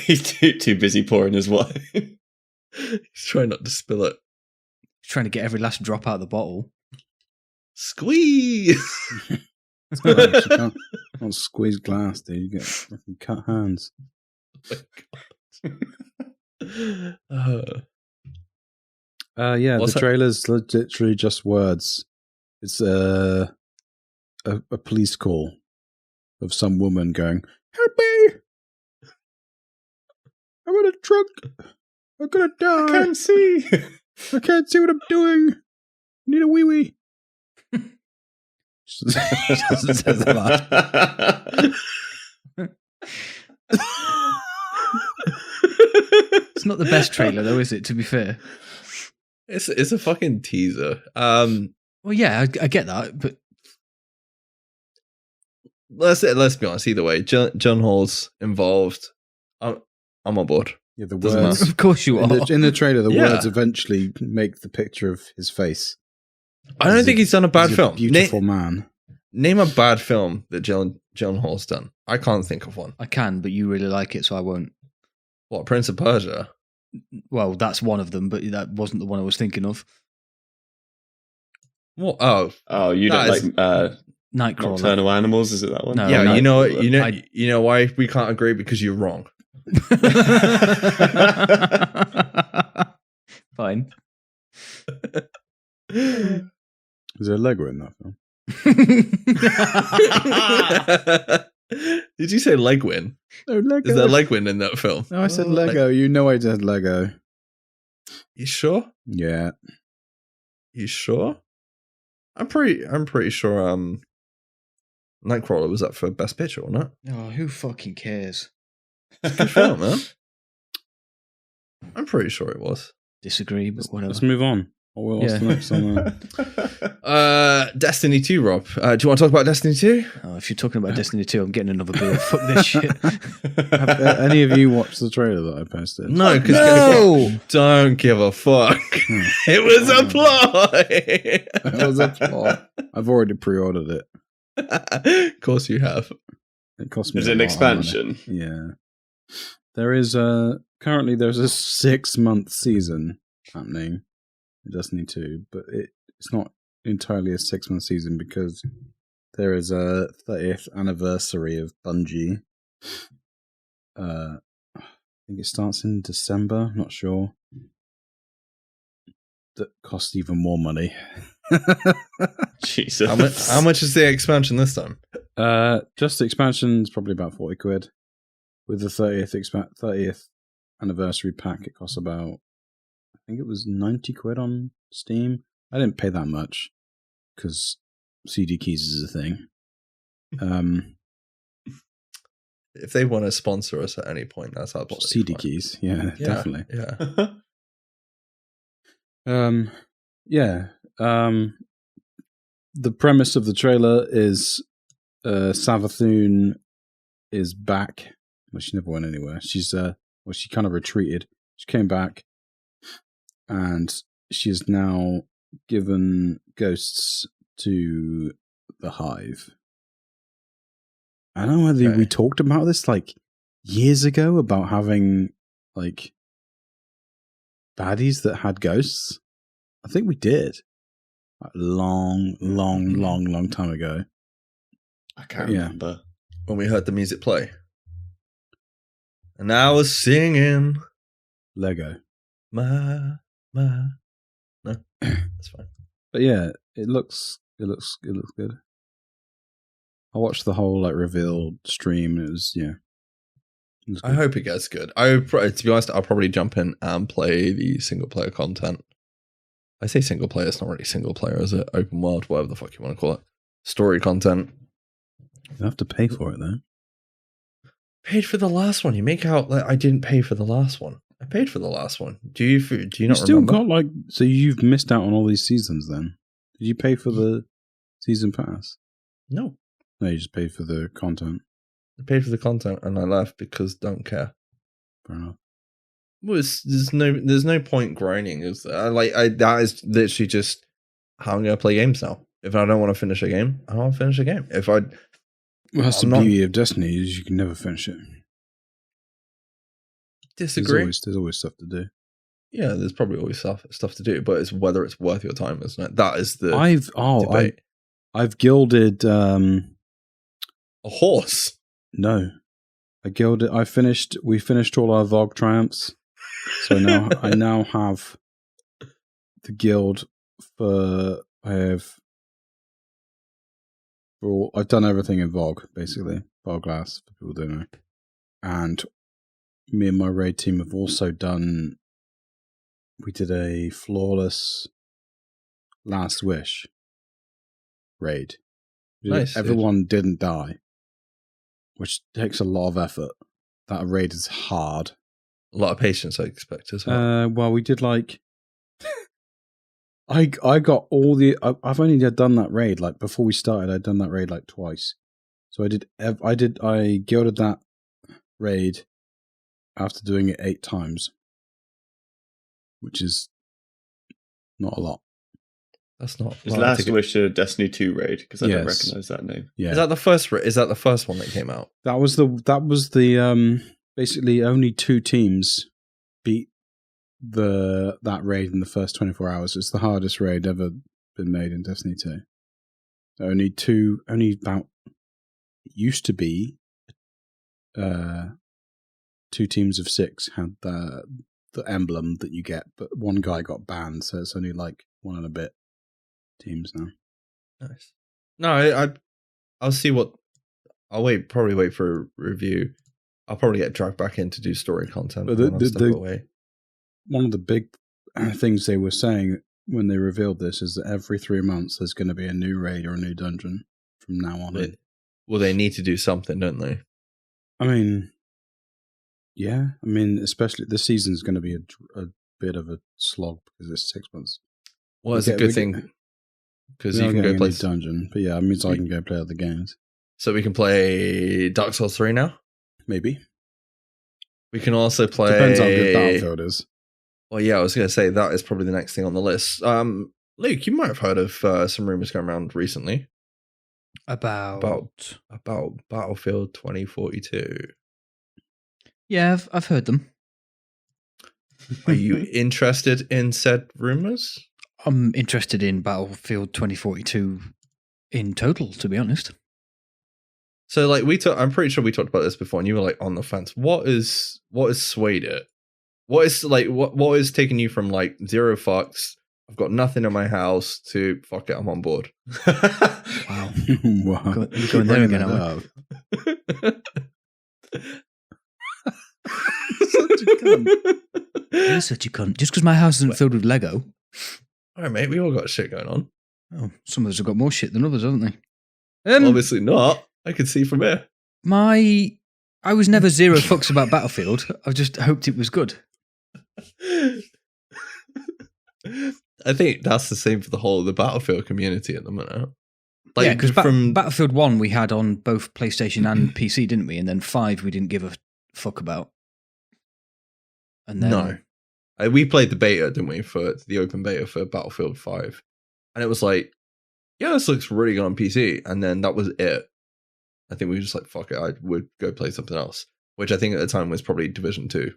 He's too busy pouring his wine. He's trying not to spill it. He's trying to get every last drop out of the bottle. Squeeze! You can't squeeze glass, dude. You get fucking cut hands. Oh yeah, the trailer's literally just words. It's a police call of some woman going, "Help me! I'm in a truck. I'm gonna die. I can't see. I can't see what I'm doing. I need a wee wee." She says that. It's not the best trailer, though, is it? To be fair, it's a fucking teaser. Well, yeah, I get that, but let's be honest. Either way, John Hall's involved. I'm on board. Yeah, the Doesn't words. matter. Of course you are. In the trailer, the Yeah. words eventually make the picture of his face. I don't think he's done a bad He's film. Beautiful man. Name a bad film that John Hall's done. I can't think of one. I can, but you really like it, so I won't. What, Prince of Persia? Well, that's one of them, but that wasn't the one I was thinking of. What? Oh, you That don't is- like Nightcrawler. Nocturnal Animals? Is it that one? No. yeah. no, You know why we can't agree, because you're wrong. Fine. Is there a Lego in that film? Did you say Legwin? No, Lego. Is there Legwin in that film? No, I said Lego. You know I said Lego. You sure? Yeah. You sure? I'm pretty sure. Nightcrawler was up for Best Picture, wasn't it? Oh, who fucking cares? Good film, man. I'm pretty sure it was. Disagree, but whatever. Let's move on. What's the next on there? Destiny 2, Rob. Do you want to talk about Destiny 2? Oh, if you're talking about Destiny 2, I'm getting another beer. Fuck this shit. Have any of you watched the trailer that I posted? No, because don't give a fuck. It was a ploy. It was a plot. I've already pre-ordered it. Of course you have. It cost me. Is a it an lot of money. expansion? Yeah. There is currently there's a 6-month season happening in Destiny 2, but it's not entirely a 6-month season because there is a 30th anniversary of Bungie. I think it starts in December, not sure. That costs even more money. Jesus. How much is the expansion this time? Just the expansion is probably about 40 quid. With the 30th anniversary pack, it costs about, I think it was 90 quid on Steam. I didn't pay that much because CD keys is a thing. If they want to sponsor us at any point, that's absolutely CD fine. keys, yeah, definitely. Yeah. The premise of the trailer is Savathun is back. Well, she never went anywhere. She kind of retreated. She came back, and she is now given ghosts to the Hive. I don't know whether we talked about this like years ago about having like baddies that had ghosts. I think we did. A long time ago. I can't remember. When we heard the music play. And I was singing Lego. No, that's fine. But yeah, it looks good. I watched the whole like reveal stream. It was It was I hope it gets good. To be honest, I'll probably jump in and play the single player content. I say single player, it's not really single player, is it? Open world, whatever the fuck you want to call it. Story content. You have to pay for it though. Paid for the last one. You make out like I didn't pay for the last one. I paid for the last one. Do you not still remember? got like, so you've missed out on all these seasons then? Did you pay for the season pass? No. No, you just paid for the content. I paid for the content and I left because don't care. Fair enough. Well, there's no point groaning. That is literally just how I'm going to play games now. If I don't want to finish a game, I don't want to finish a game. Well, that's the beauty of Destiny is you can never finish it. Disagree. There's always stuff to do. Yeah, there's probably always stuff to do, but it's whether it's worth your time, isn't it? That is the debate. I've gilded a horse. No. We finished all our VOG triumphs. So now I now have the guild I've done everything in VOG, basically. VOG Glass, for people who don't know. And me and my raid team have also we did a flawless Last Wish raid. Nice. Everyone didn't die, which takes a lot of effort. That raid is hard. A lot of patience, I expect as well. Well, we did like. I got all the. I've only done that raid like before we started. I'd done that raid like twice, So I gilded that raid after doing it 8 times, which is not a lot. That's not. Is Last Wish a Destiny 2 raid? Because I don't recognize that name. Yeah. Is that the first? Is that the first one that came out? That was the basically only 2 teams beat that raid in the first 24 hours. It's the hardest raid ever been made in Destiny 2. Only about, it used to be 2 teams of 6 had the emblem that you get, but one guy got banned, so it's only like 1 and a bit teams now. Nice. No, I'll see what. I'll probably wait for a review. I'll probably get dragged back in to do story content. But one of the big things they were saying when they revealed this is that every 3 months there's going to be a new raid or a new dungeon from now on. Well, they need to do something, don't they? I mean, yeah. I mean, especially this season's going to be a bit of a slog because it's 6 months. Well, it's a good thing because you can go play dungeon. But yeah, it means I can go play other games. So we can play Dark Souls 3 now? Maybe. We can also play... Depends how good Battlefield is. Well, yeah, I was going to say that is probably the next thing on the list. Luke, you might have heard of some rumors going around recently. About Battlefield 2042. Yeah, I've heard them. Are you interested in said rumors? I'm interested in Battlefield 2042 in total, to be honest. So, like, I'm pretty sure we talked about this before, and you were like on the fence. What is swayed it? What is taking you from like 0 fucks? I've got nothing in my house to fuck it. I'm on board. Wow, wow! You're going there again, aren't Such a cunt. You're such a cunt. Just because my house isn't filled with Lego. All right, mate. We all got shit going on. Oh, some of us have got more shit than others, haven't they? Obviously not. I can see from here. I was never 0 fucks about Battlefield. I just hoped it was good. I think that's the same for the whole of the Battlefield community at the minute. Like, yeah, because from Battlefield 1 we had on both PlayStation and PC, didn't we? And then 5 we didn't give a fuck about. And then no, we played the beta, didn't we, for the open beta for Battlefield 5, and it was like, yeah, this looks really good on PC, and then that was it. I think we were just like, fuck it, I would go play something else, which I think at the time was probably Division 2.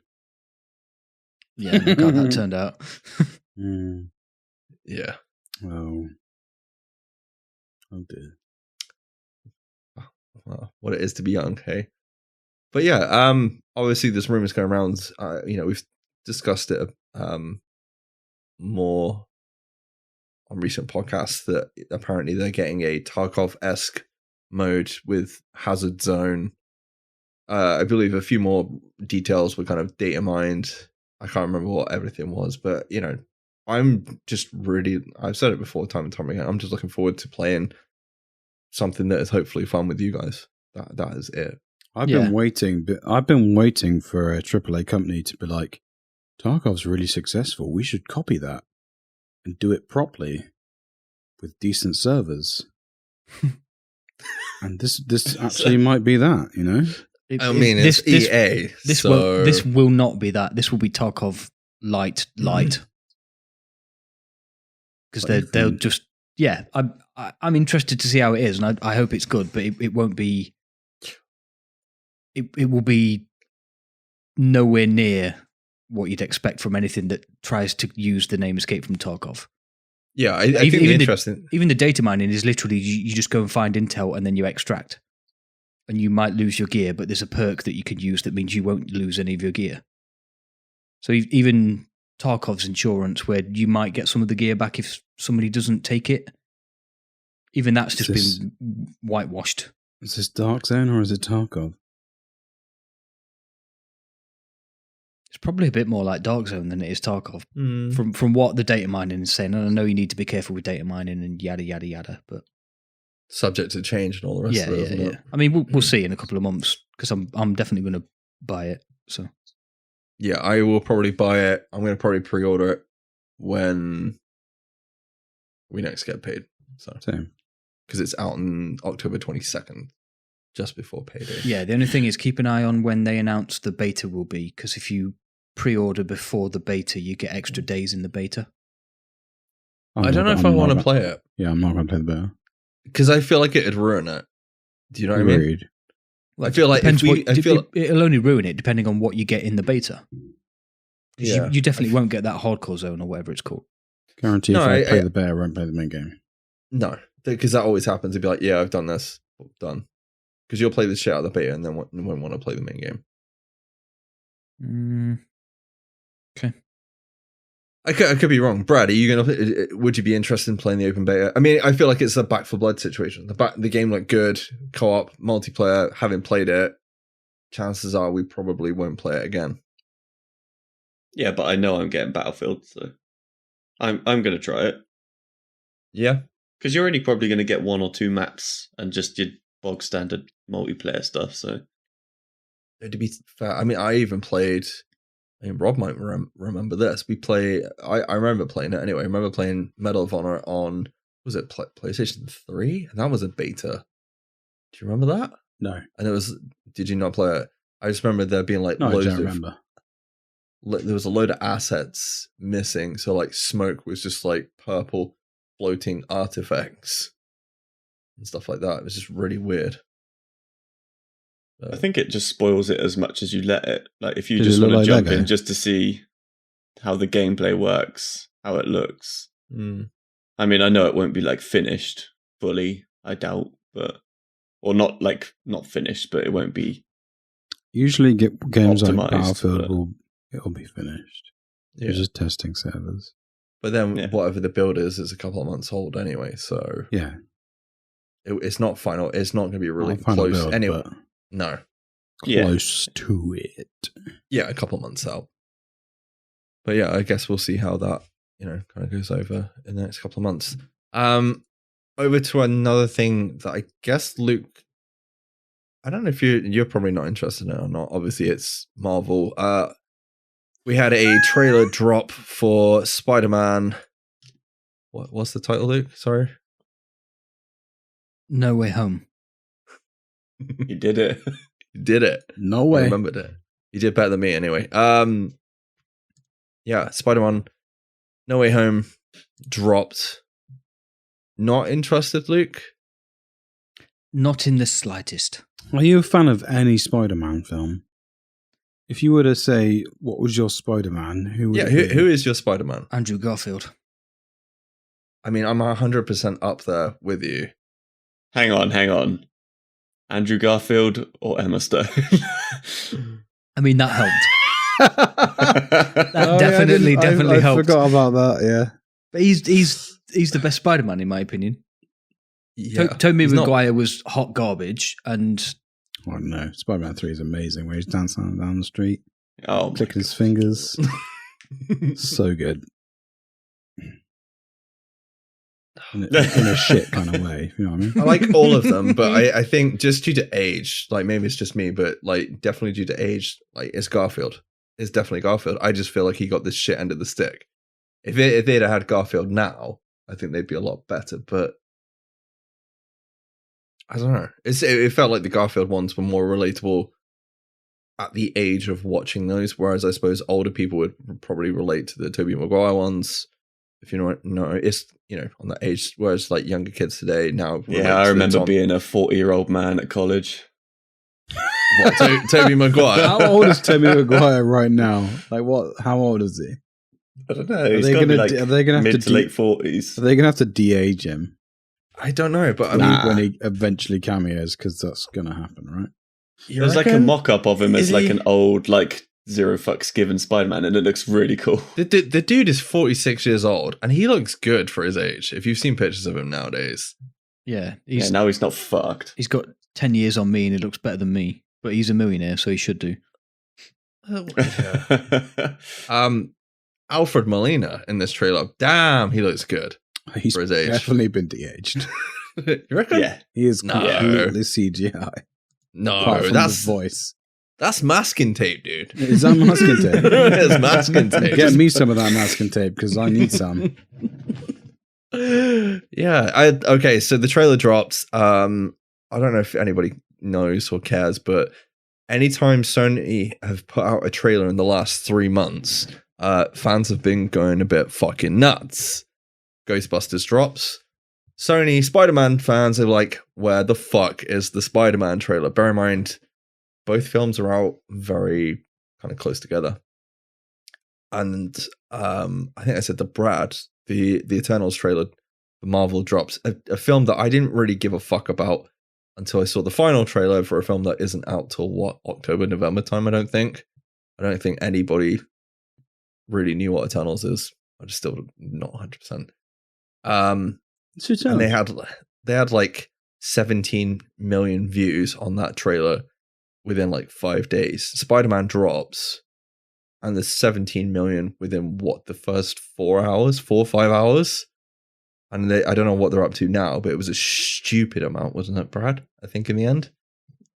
Yeah, look how that turned out. Yeah. Oh dear. Well, what it is to be young, hey? But yeah, obviously there's rumors going around. We've discussed it more on recent podcasts that apparently they're getting a Tarkov-esque mode with Hazard Zone. I believe a few more details were kind of data mined. I can't remember what everything was, but I'm just really, I've said it before time and time again, I'm just looking forward to playing something that is hopefully fun with you guys. That is it. I've been waiting for a AAA company to be like, Tarkov's really successful. We should copy that and do it properly with decent servers. And this actually might be that, you know? It's EA. This will not be that. This will be Tarkov light. Because they'll just, I'm interested to see how it is, and I hope it's good, but it won't be. It will be nowhere near what you'd expect from anything that tries to use the name Escape from Tarkov. Yeah, I think it's interesting. Even the data mining is literally you just go and find intel and then you extract. And you might lose your gear, but there's a perk that you can use that means you won't lose any of your gear. So even Tarkov's insurance, where you might get some of the gear back if somebody doesn't take it, even that's just been whitewashed. Is this Dark Zone or is it Tarkov? It's probably a bit more like Dark Zone than it is Tarkov. From what the data mining is saying. And I know you need to be careful with data mining and yada, yada, yada, but... subject to change and all the rest of it, isn't it? I mean, we'll see in a couple of months, because I'm definitely going to buy it, so... Yeah, I will probably buy it. I'm going to probably pre-order it when we next get paid. So, same. Because it's out on October 22nd. just before payday. Yeah, the only thing is keep an eye on when they announce the beta will be, because if you pre-order before the beta, you get extra days in the beta. I don't know if I want to play it. Yeah, I'm not going to play the beta. Because I feel like it'd ruin it. Do you know what I mean? Well, I feel like it'll only ruin it depending on what you get in the beta. Yeah. You definitely won't get that hardcore zone or whatever it's called. Guarantee if I play the beta, I won't play the main game. No, because that always happens. It'd be like, yeah, I've done this. Done. Because you'll play the shit out of the beta and then won't want to play the main game. Okay. I could be wrong. Brad, would you be interested in playing the open beta? I mean, I feel like it's a Back 4 Blood situation. The game looked good, co-op, multiplayer. Having played it, chances are we probably won't play it again. Yeah, but I know I'm getting Battlefield, so I'm going to try it. Yeah, because you're only probably going to get 1 or 2 maps and just your bog standard multiplayer stuff. So, to be fair, I mean, I even played. I mean, Rob might remember this. I remember playing it anyway. I remember playing Medal of Honor on, was it PlayStation 3? And that was a beta. Do you remember that? No. And did you not play it? I just remember there being like there was a load of assets missing. So like smoke was just like purple floating artifacts and stuff like that. It was just really weird. I think it just spoils it as much as you let it. Like if you just want to jump in just to see how the gameplay works, how it looks. I mean, I know it won't be like finished fully, I doubt, or not finished, but it won't be. Usually, games like Battlefield it'll be finished. Yeah. You're just testing servers. But then whatever the build is a couple of months old anyway. So yeah, it's not final. It's not going to be really close build, anyway. No. Close to it. Yeah, a couple months out. But yeah, I guess we'll see how that, kind of goes over in the next couple of months. Over to another thing that I guess, Luke, I don't know if you're probably not interested in it or not. Obviously, it's Marvel. We had a trailer drop for Spider-Man. What's the title, Luke? Sorry. No Way Home. You did it. You did it. No way. I remembered it. You did better than me anyway. Yeah, Spider-Man No Way Home dropped. Not interested, Luke? Not in the slightest. Are you a fan of any Spider-Man film? If you were to say, what was your Spider-Man? Who is your Spider-Man? Andrew Garfield. I mean, I'm 100% up there with you. Hang on. Andrew Garfield or Emma Stone? I mean, that helped. That definitely helped. I forgot about that, yeah. But he's the best Spider-Man, in my opinion. Yeah. Tobey Maguire was hot garbage, and... Oh, no. Spider-Man 3 is amazing, where he's dancing down the street, clicking his fingers. So good. In a shit kind of way, you know what I mean? I like all of them, but I think just due to age, like maybe it's just me, but like definitely due to age, like it's Garfield. It's definitely Garfield. I just feel like he got this shit end of the stick. If they'd have had Garfield now, I think they'd be a lot better, but I don't know. It felt like the Garfield ones were more relatable at the age of watching those, whereas I suppose older people would probably relate to the Tobey Maguire ones. If you know, it's on that age, whereas like younger kids today now. Yeah, I remember being a 40-year-old man at college. What, Tobey Maguire? How old is Tobey Maguire right now? Like what? How old is he? I don't know. He's got to be like mid to late 40s. Are they going to have to de-age him? I don't know, but I mean, when he eventually cameos, because that's going to happen, right? There's like a mock-up of him as like an old, like zero fucks given Spider-Man, and it looks really cool. The dude is 46 years old, and he looks good for his age. If you've seen pictures of him nowadays, now he's not fucked. He's got 10 years on me, and he looks better than me. But he's a millionaire, so he should do. Alfred Molina in this trailer, damn, he looks good. He's for his age. Definitely been de-aged. You reckon? Yeah, he is completely CGI. No, that's his voice. That's masking tape, dude. Is that masking tape? It's masking tape. Get me some of that masking tape because I need some. Yeah. Okay. So the trailer drops. I don't know if anybody knows or cares, but anytime Sony have put out a trailer in the last 3 months, fans have been going a bit fucking nuts. Ghostbusters drops. Sony Spider-Man fans are like, where the fuck is the Spider-Man trailer? Bear in mind, both films are out very kind of close together. And I think I said to Brad, the Eternals trailer for Marvel drops, a film that I didn't really give a fuck about until I saw the final trailer for a film that isn't out till October, November time, I don't think anybody really knew what Eternals is. I'm just still not 100%. And they had like 17 million views on that trailer within like 5 days. Spider-Man drops, and there's 17 million within the first 4 or 5 hours. And I don't know what they're up to now, but it was a stupid amount, wasn't it, Brad? I think in the end.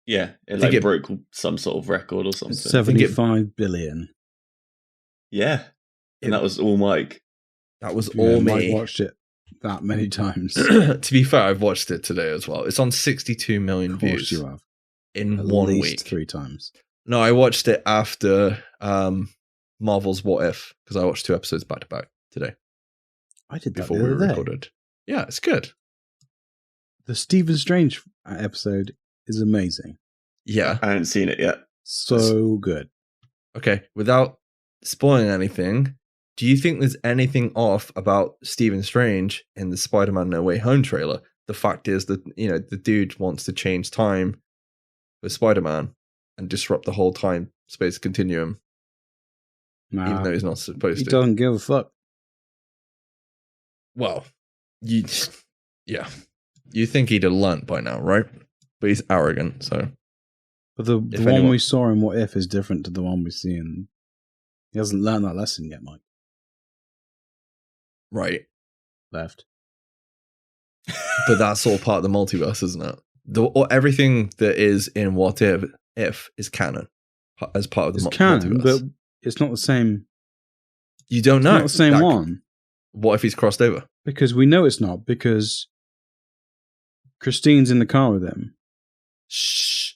Yeah, it broke some sort of record or something. 75 billion. Yeah, and that was all Mike. That was all me. Mike watched it that many times. To be fair, I've watched it today as well. It's on 62 million views. You have. In At 1 least week. 3 times. No, I watched it after Marvel's What If, because I watched 2 episodes back to back today. I did that before the we other day. recorded. Yeah, it's good. The Stephen Strange episode is amazing. Yeah. I haven't seen it yet. So good. Okay, without spoiling anything, do you think there's anything off about Stephen Strange in the Spider-Man No Way Home trailer? The fact is that, the dude wants to change time for Spider-Man and disrupt the whole time-space continuum, even though he's not supposed he to. He doesn't give a fuck. Well, you think he'd have learnt by now, right? But he's arrogant, so. But the one we saw in What If is different to the one we see in. He hasn't learned that lesson yet, Mike. Right. Left. But that's all part of the multiverse, isn't it? Everything that is in What If is canon as part of the canon, multiverse. but it's not the same. You don't know. It's not the same one. What if he's crossed over? Because we know it's not, because Christine's in the car with him. Shh.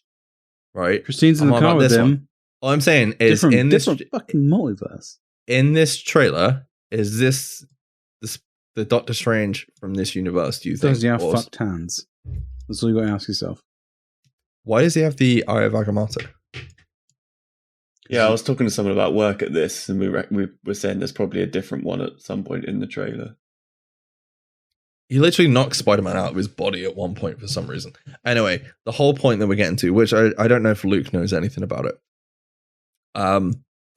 Right? Christine's in the car with him. All I'm saying is different fucking multiverse. In this trailer, is this the Doctor Strange from this universe, do you think? Does he have fucked hands? That's all you got to ask yourself. Why does he have the Eye of Agamotto? Yeah, I was talking to someone about work at this, and we were saying there's probably a different one at some point in the trailer. He literally knocks Spider-Man out of his body at one point for some reason. Anyway, the whole point that we're getting to, which I don't know if Luke knows anything about it.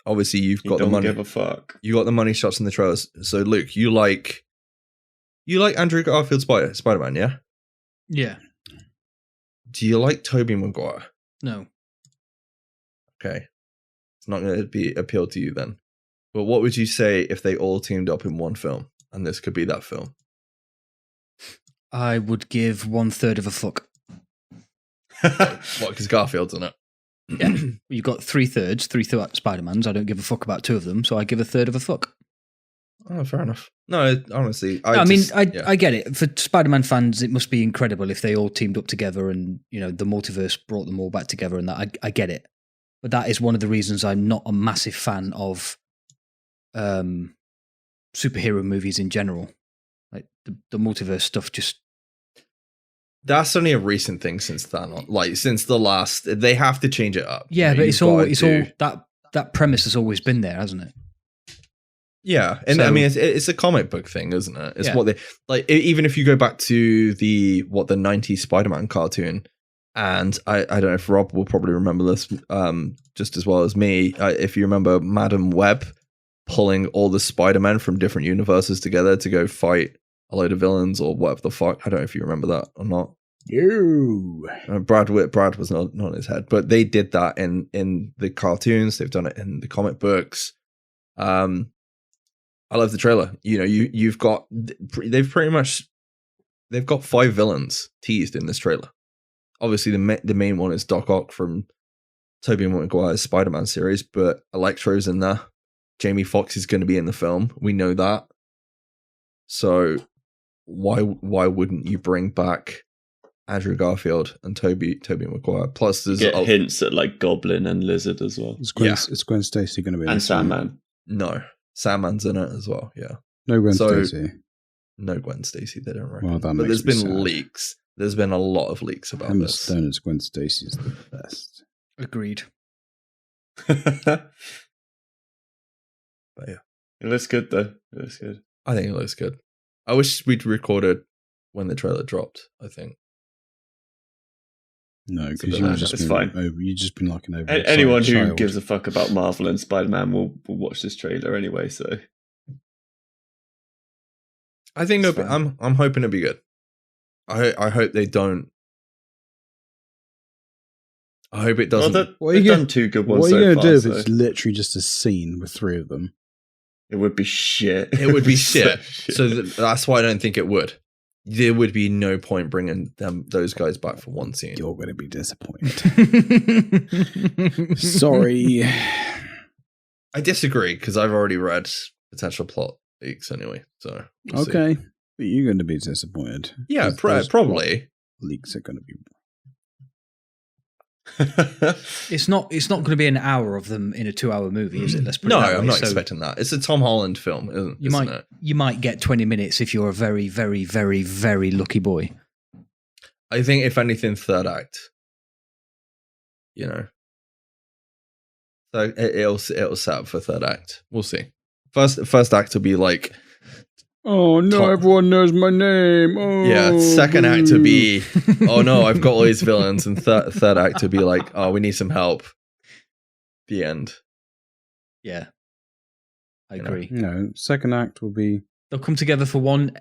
Obviously you've got the money. Don't give a fuck. You got the money shots in the trailers. So Luke, you like Andrew Garfield Spider-Man, yeah? Yeah. Do you like Tobey Maguire? No. Okay. It's not going to be appeal to you then. But what would you say if they all teamed up in one film, and this could be that film? I would give 1/3 of a fuck. What? Because Garfield's in it. Yeah, you've got 3/3, 3 Spider-Mans. I don't give a fuck about 2 of them, so I give 1/3 of a fuck. Oh, fair enough. No, honestly, I get it. For Spider-Man fans, it must be incredible if they all teamed up together and the multiverse brought them all back together, and that I get it. But that is one of the reasons I'm not a massive fan of superhero movies in general. Like the multiverse stuff just. That's only a recent thing since Thanos. Like since the last, they have to change it up. Yeah, but it's all that premise has always been there, hasn't it? Yeah, and I mean it's a comic book thing, isn't it? It's what they like. Even if you go back to the 90s Spider-Man cartoon, and I don't know if Rob will probably remember this just as well as me. If you remember Madam Web pulling all the Spider-Men from different universes together to go fight a load of villains or whatever the fuck. I don't know if you remember that or not. Brad was not in his head, but they did that in the cartoons. They've done it in the comic books. I love the trailer. You've got they've got 5 villains teased in this trailer. Obviously, the main one is Doc Ock from Tobey Maguire's Spider-Man series, but Electro's in there. Jamie Foxx is going to be in the film. We know that. So why wouldn't you bring back Andrew Garfield and Toby Maguire. Plus, there's Get hints at like Goblin and Lizard as well. Is Gwen Stacy going to be in And this one? Sandman. No, Sandman's in it as well. Yeah, No Gwen So- Stacy. no Gwen Stacy. They don't reckon. Well, that but makes there's me been sad. leaks. There's been a lot of leaks about Emma this. Stone as Gwen Stacy is the best. Agreed. It But yeah, looks good though. It looks good. I think it looks good. I wish we'd recorded when the trailer dropped. I think. No, It's a because bit you've just it's been fine. you've just been like an over. Anyone who gives a fuck about Marvel and Spider-Man will watch this trailer anyway. So I think It's it'll be, fine. I'm hoping it'll be good. I hope they don't. I hope it well, doesn't. What are they've you done two good ones What are you so going to far. do if So it's literally just a scene with three of them? it would be shit. It would be shit. So So that's why I don't think it would. There would be no point bringing those guys back for one scene. You're going to be disappointed. Sorry. I disagree because I've already read potential plot leaks anyway. So we'll see. Okay, but you're going to be disappointed. Yeah, 'Cause those probably. leaks are going to be. It's not going to be an hour of them in a 2-hour movie, is it? Let's put No, it that I'm way. not So expecting that. It's a Tom Holland film, isn't it? you might get 20 minutes if you're a very, very, very, very lucky boy. I think if anything, third act. You know, so it'll set up for third act. We'll see. First act will be like, Oh no! Tom- Everyone knows my name. Oh, yeah. Second act to boo. be, oh no, I've got all these villains, and third act to be like, oh, we need some help. The end. Yeah, I You know. agree. No, second act will be They'll come together for one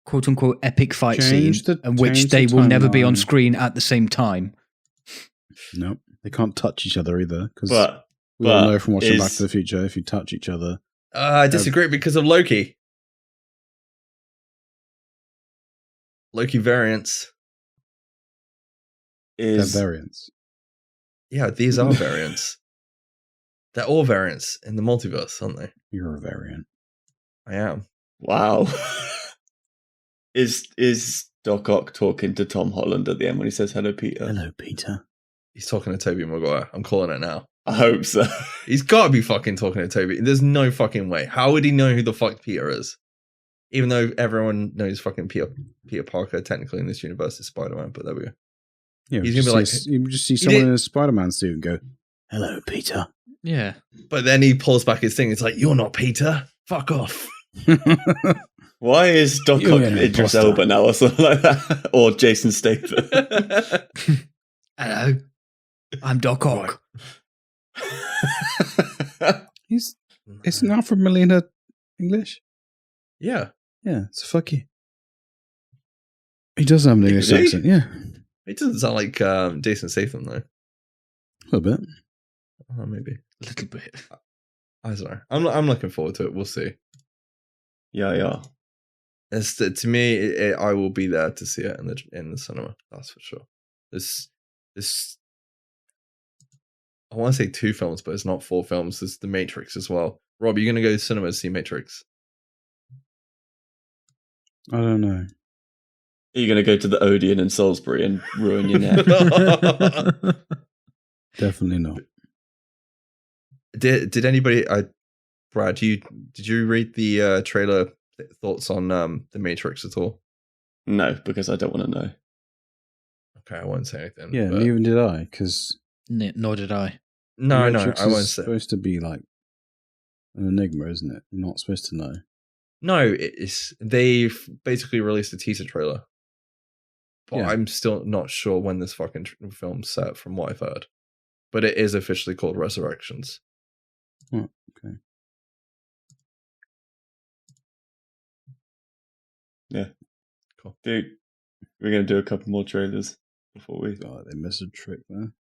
quote unquote epic fight Change scene, the- in which change they the will never be on timeline. screen at the same time. no. They can't touch each other either because but we all but know from watching Back is- to the Future if you touch each other, I disagree because of Loki. Loki variants. they're is variants. Yeah, these are variants. They're all variants in the multiverse, aren't they? You're a variant. I am. wow. Is Doc Ock talking to Tom Holland at the end when he says hello, Peter? Hello, Peter. He's talking to Tobey Maguire. I'm calling it now. I hope so. He's got to be fucking talking to Toby. There's no fucking way. How would he know who the fuck Peter is? Even though everyone knows fucking Peter Parker technically in this universe is Spider-Man, but there we go. Yeah, He's you gonna be just like- see- you just see He someone did- in a Spider-Man suit and go, "Hello, Peter." Yeah. But then he pulls back his thing. It's like, you're not Peter. Fuck off. Why is Doc You're Ock an Idris imposter. Elba now or something like that? Or Jason Statham? Hello, I'm Doc Ock. Isn't Alfred Molina English? Yeah. Yeah, so fuck you. He does have an English Does he? accent, yeah. It doesn't sound like Jason Statham, though. A little bit. Maybe. A little bit. I don't know. I'm looking forward to it. We'll see. yeah. It's, to me, I will be there to see it in the cinema. That's for sure. This I want to say 2 films, but it's not 4 films. There's The Matrix as well. Rob, are you going to go to cinema to see Matrix? I don't know. Are you going to go to the Odeon in Salisbury and ruin your neck? Definitely not. Did anybody? Brad, did you read the trailer thoughts on The Matrix at all? No, because I don't want to know. Okay, I won't say anything. Yeah, but- neither did I, because Nor did I. no, I Matrix won't is say. supposed to be like an enigma, isn't it? You're not supposed to know. No, they've basically released a teaser trailer, but Yeah. I'm still not sure when this fucking film's set, from what I've heard. But it is officially called Resurrections. Oh, okay. Dude, we're going to do a couple more trailers before we... God, they missed a trick there.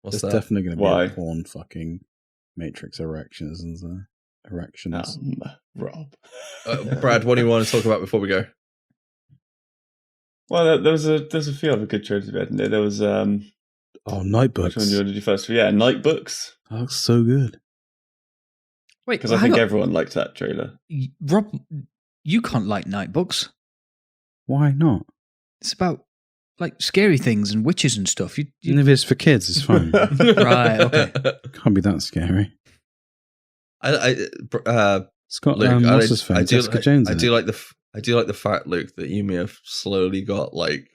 What's There's that? definitely going to be Why? a porn fucking Matrix erections, isn't there? Erections. Rob. Brad, what do you want to talk about before we go? Well, there's a few other good trailers we had in there. There was... Oh, Night which Books. one do you want to do first? Yeah, Night Books. That looks so good. Wait, Because I think everyone liked that trailer. Rob, you can't like Night Books. Why not? It's about like scary things and witches and stuff. And if it's for kids, it's fine. Right, okay. Can't be that scary. It's got what's his face? Jessica Jones. I do like the fact, Luke, that you may have slowly got like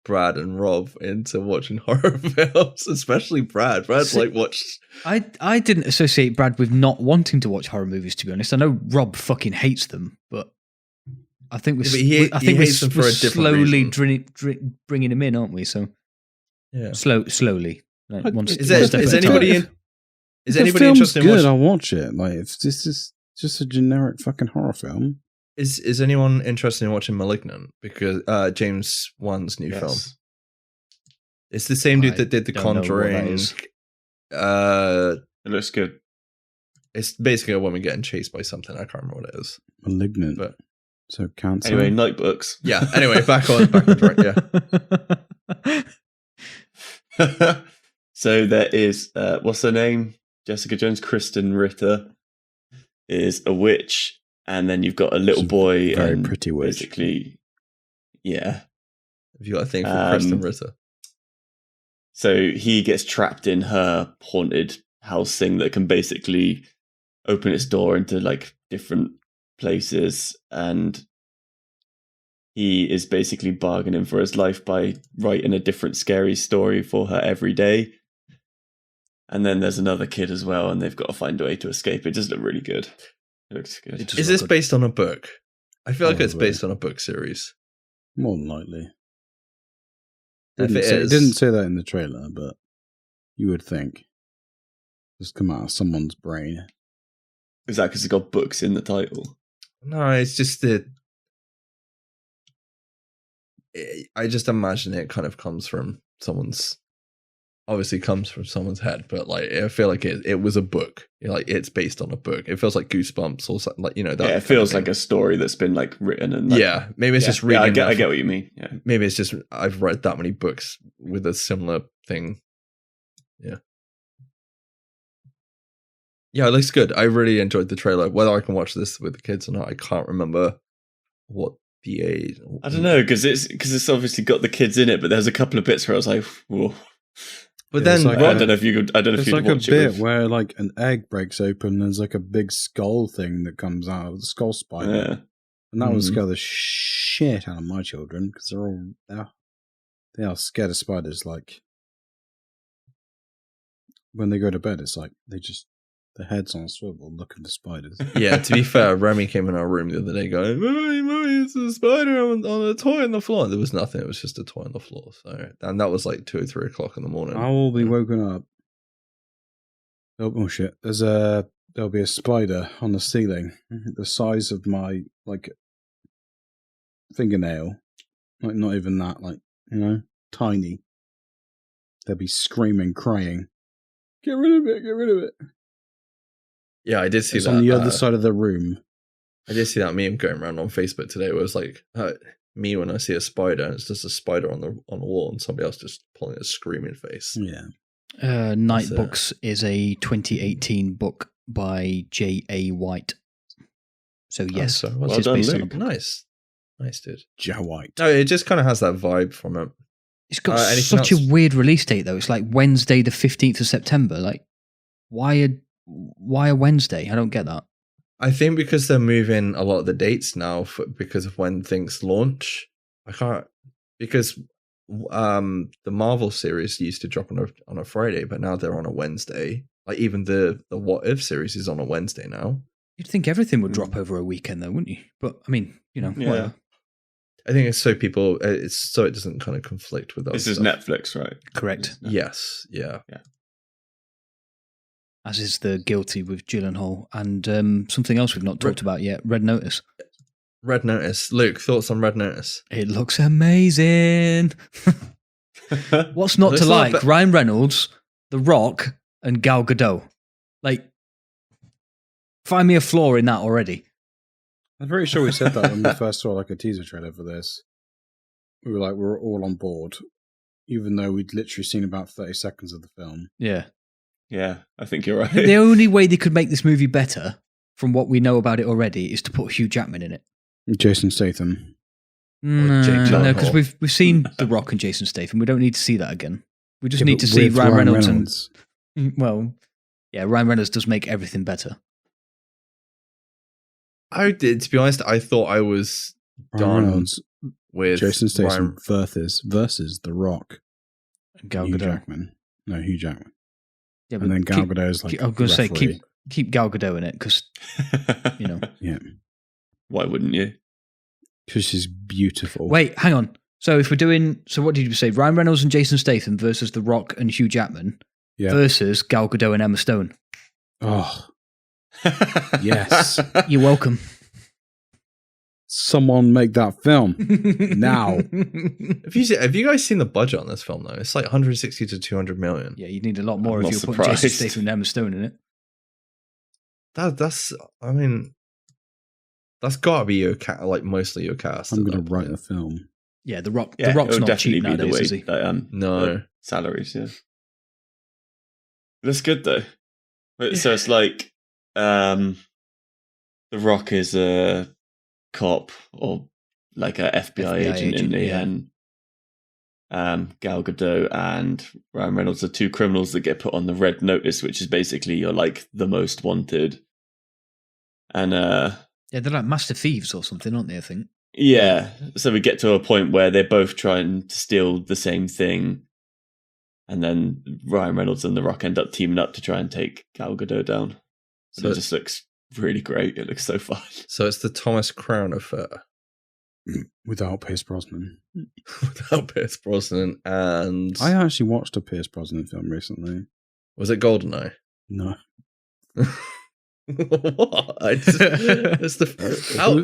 Brad and Rob into watching horror films, especially Brad. Brad's like watched. I didn't associate Brad with not wanting to watch horror movies. To be honest, I know Rob fucking hates them, but I think we're slowly bringing him in, aren't we? So yeah, slowly. Like, is anybody interested in watching? I'll watch it. Like if this is just a generic fucking horror film. Is anyone interested in watching *Malignant*? Because James Wan's new film. It's the same dude that did The Conjuring. It looks good. It's basically a woman getting chased by something. I can't remember what it is. *Malignant*. But so cancer. Anyway, Notebooks. Yeah. Anyway, back on track. Yeah. So there is what's her name? Jessica Jones. Kristen Ritter is a witch. And then you've got a little boy, very pretty witch. Basically, yeah. Have you got a thing for Kristen Ritter? So he gets trapped in her haunted house thing that can basically open its door into like different places, and he is basically bargaining for his life by writing a different scary story for her every day. And then there's another kid as well, and they've got to find a way to escape. It does look really good. It looks good. Is this based on a book? I feel like it's based on a book series. More than likely. It didn't say that in the trailer, but you would think. Just come out of someone's brain. Is that because it's got books in the title? No, it's just that. I just imagine it kind of comes from someone's. Obviously comes from someone's head, but like I feel like it was a book. Like it's based on a book. It feels like Goosebumps or something, like that. Yeah, it feels like a story that's been like written and like, maybe it's just reading. I get what you mean. Yeah, maybe it's just I've read that many books with a similar thing. Yeah, it looks good. I really enjoyed the trailer. Whether I can watch this with the kids or not, I can't remember what the age. I don't know because it's obviously got the kids in it, but there's a couple of bits where I was like, whoa. But then I don't know if you could. I don't know if you could watch it. There's like a bit where like an egg breaks open. And there's like a big skull thing that comes out of the skull spider, and that would scare the shit out of my children because they are scared of spiders. Like when they go to bed, it's like their heads on a swivel looking for spiders. Yeah, to be fair, Remy came in our room the other day going, Mommy, it's a spider on a toy on the floor. There was nothing. It was just a toy on the floor. And that was like 2 or 3 o'clock in the morning. I will be woken up. Oh shit! There'll be a spider on the ceiling, the size of my like fingernail. Like not even that. Like tiny. They'll be screaming, crying. Get rid of it! Get rid of it! Yeah, I did see it's that. On the other side of the room. I did see that meme going around on Facebook today where it was like, me when I see a spider, and it's just a spider on the wall and somebody else just pulling a screaming face. Yeah. Night Books is a 2018 book by J.A. White. So yes, well it's done, based Luke. on a book. Nice, dude. J. White. No, it just kind of has that vibe from it. It's got such a weird release date though. It's like Wednesday, the 15th of September. Like, why a Wednesday? I don't get that. I think because they're moving a lot of the dates now because of when things launch. Because the Marvel series used to drop on a Friday, but now they're on a Wednesday. Like even the What If series is on a Wednesday now. You'd think everything would drop over a weekend though, wouldn't you? But I mean, whatever. I think it's so it doesn't kind of conflict with us. This is Netflix, right? Correct. Yes. Yeah. As is The Guilty with Gyllenhaal and something else we've not talked about yet, Red Notice. Red Notice. Luke, thoughts on Red Notice? It looks amazing. What's not to like? Ryan Reynolds, The Rock, and Gal Gadot. Like, find me a flaw in that already. I'm pretty sure we said that when we first saw like a teaser trailer for this. We were all on board, even though we'd literally seen about 30 seconds of the film. Yeah. Yeah, I think you're right. The only way they could make this movie better, from what we know about it already, is to put Hugh Jackman in it. Jason Statham. No, because we've seen The Rock and Jason Statham. We don't need to see that again. We just need to see Ryan Reynolds. Well, yeah, Ryan Reynolds does make everything better. I did. To be honest, I thought I was done with Jason Statham versus The Rock. Gal Hugh Gadot. Jackman. No, Hugh Jackman. Yeah, And then Gal Gadot is like. I was going to say keep Gal Gadot in it because Yeah, Why wouldn't you? because she's beautiful. Wait, hang on. So if we're doing, so what did you say? Ryan Reynolds and Jason Statham versus The Rock and Hugh Jackman versus Gal Gadot and Emma Stone. Oh, yes. You're welcome. Someone make that film now. Have you guys seen the budget on this film though? It's like 160 to 200 million. Yeah, you need a lot more I'm if not you're putting Jason surprised. Statham and Emma Stone in it. That's got to be your like mostly your cast. I'm at going that to write point. a film. Yeah, The Rock. Yeah, The Rock's it'll not cheap definitely be nowadays, is he? No. the salaries. Yeah, that's good though. So it's like, The Rock is a cop or like a FBI agent, isn't he? yeah. And Gal Gadot and Ryan Reynolds are two criminals that get put on the red notice, which is basically you're like the most wanted. And Yeah, they're like master thieves or something, aren't they? I think. yeah, so we get to a point where they're both trying to steal the same thing, and then Ryan Reynolds and The Rock end up teaming up to try and take Gal Gadot down. So it just looks really great. It looks so fun. So it's the Thomas Crown affair Without Pierce Brosnan. without Pierce Brosnan, and I actually watched a Pierce Brosnan film recently. was it Goldeneye? No. What?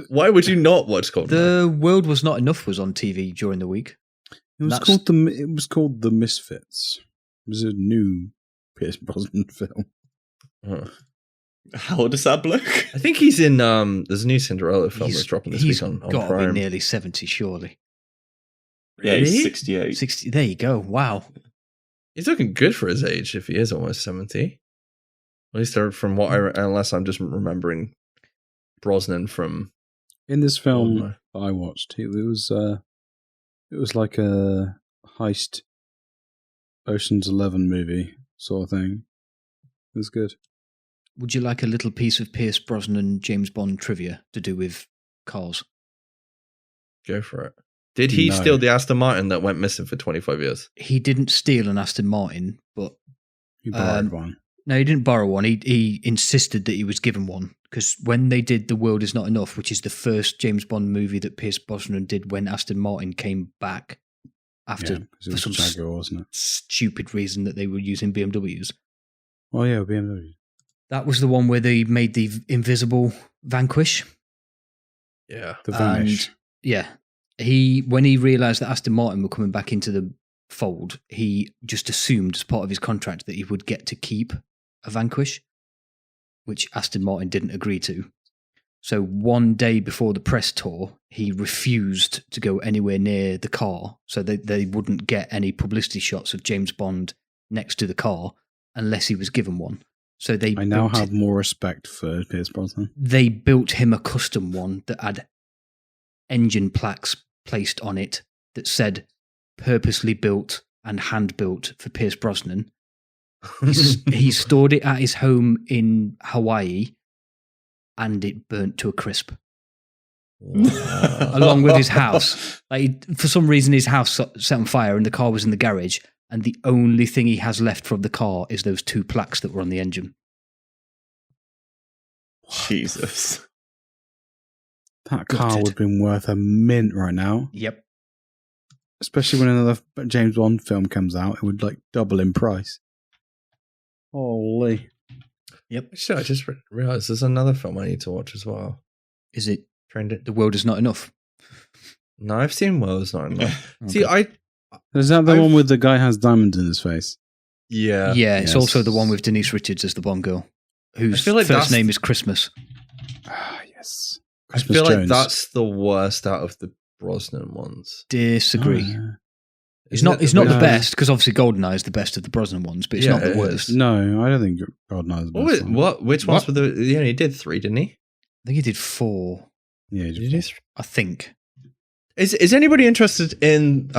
Why would you not watch Goldeneye? The World Was Not Enough was on TV during the week. It was called The Misfits. It was a new Pierce Brosnan film. Oh. How old is that bloke? I think he's in there's a new Cinderella film that's dropping this He's week on got to Prime. be nearly 70, surely. Yeah, he's Really? 68. 60. There you go. Wow. He's looking good for his age if he is almost 70. At least from what unless I'm just remembering Brosnan from In this film Goldeneye. I watched, it was like a heist Ocean's 11 movie sort of thing. It was good. Would you like a little piece of Pierce Brosnan James Bond trivia to do with cars? Go for it. Did he No. steal the Aston Martin that went missing for 25 years? He didn't steal an Aston Martin, but He borrowed one. no, he didn't borrow one. He insisted that he was given one because when they did The World Is Not Enough, which is the first James Bond movie that Pierce Brosnan did when Aston Martin came back after Yeah, 'cause it for was some Jaguar, wasn't it? stupid reason that they were using BMWs. Oh yeah, BMW. That was the one where they made the invisible Vanquish. Yeah. The Vanish. Yeah. When he realised that Aston Martin were coming back into the fold, he just assumed as part of his contract that he would get to keep a Vanquish, which Aston Martin didn't agree to. So one day before the press tour, he refused to go anywhere near the car so they wouldn't get any publicity shots of James Bond next to the car unless he was given one. So I now have more respect for Pierce Brosnan. they built him a custom one that had engine plaques placed on it that said purposely built and hand built for Pierce Brosnan. He stored it at his home in Hawaii and it burnt to a crisp. Along with his house. For some reason, his house set on fire and the car was in the garage. And the only thing he has left from the car is those two plaques that were on the engine. Jesus. That car Gutted. would have been worth a mint right now. Yep. Especially when another James Bond film comes out, it would like double in price. Holy. Yep. Actually, I just realized there's another film I need to watch as well. Is it Trending. The World Is Not Enough? No, I've seen World's Not Enough. Okay. See, Is that the I've- one with the guy has diamonds in his face? yeah. Yeah, it's Yes. also the one with Denise Richards as the Bond girl, whose I feel like first that's- name is Christmas. Ah, yes. I Christmas feel like Jones. that's the worst out of the Brosnan ones. Disagree. Oh, yeah. It's Isn't not. it It's not the No. best because obviously GoldenEye is the best of the Brosnan ones, but it's Yeah, not the it worst. is. No, I don't think God knows. Which ones were the? Yeah, he did 3, didn't he? I think he did 4. Yeah, Did he do 3? I think. Is anybody interested in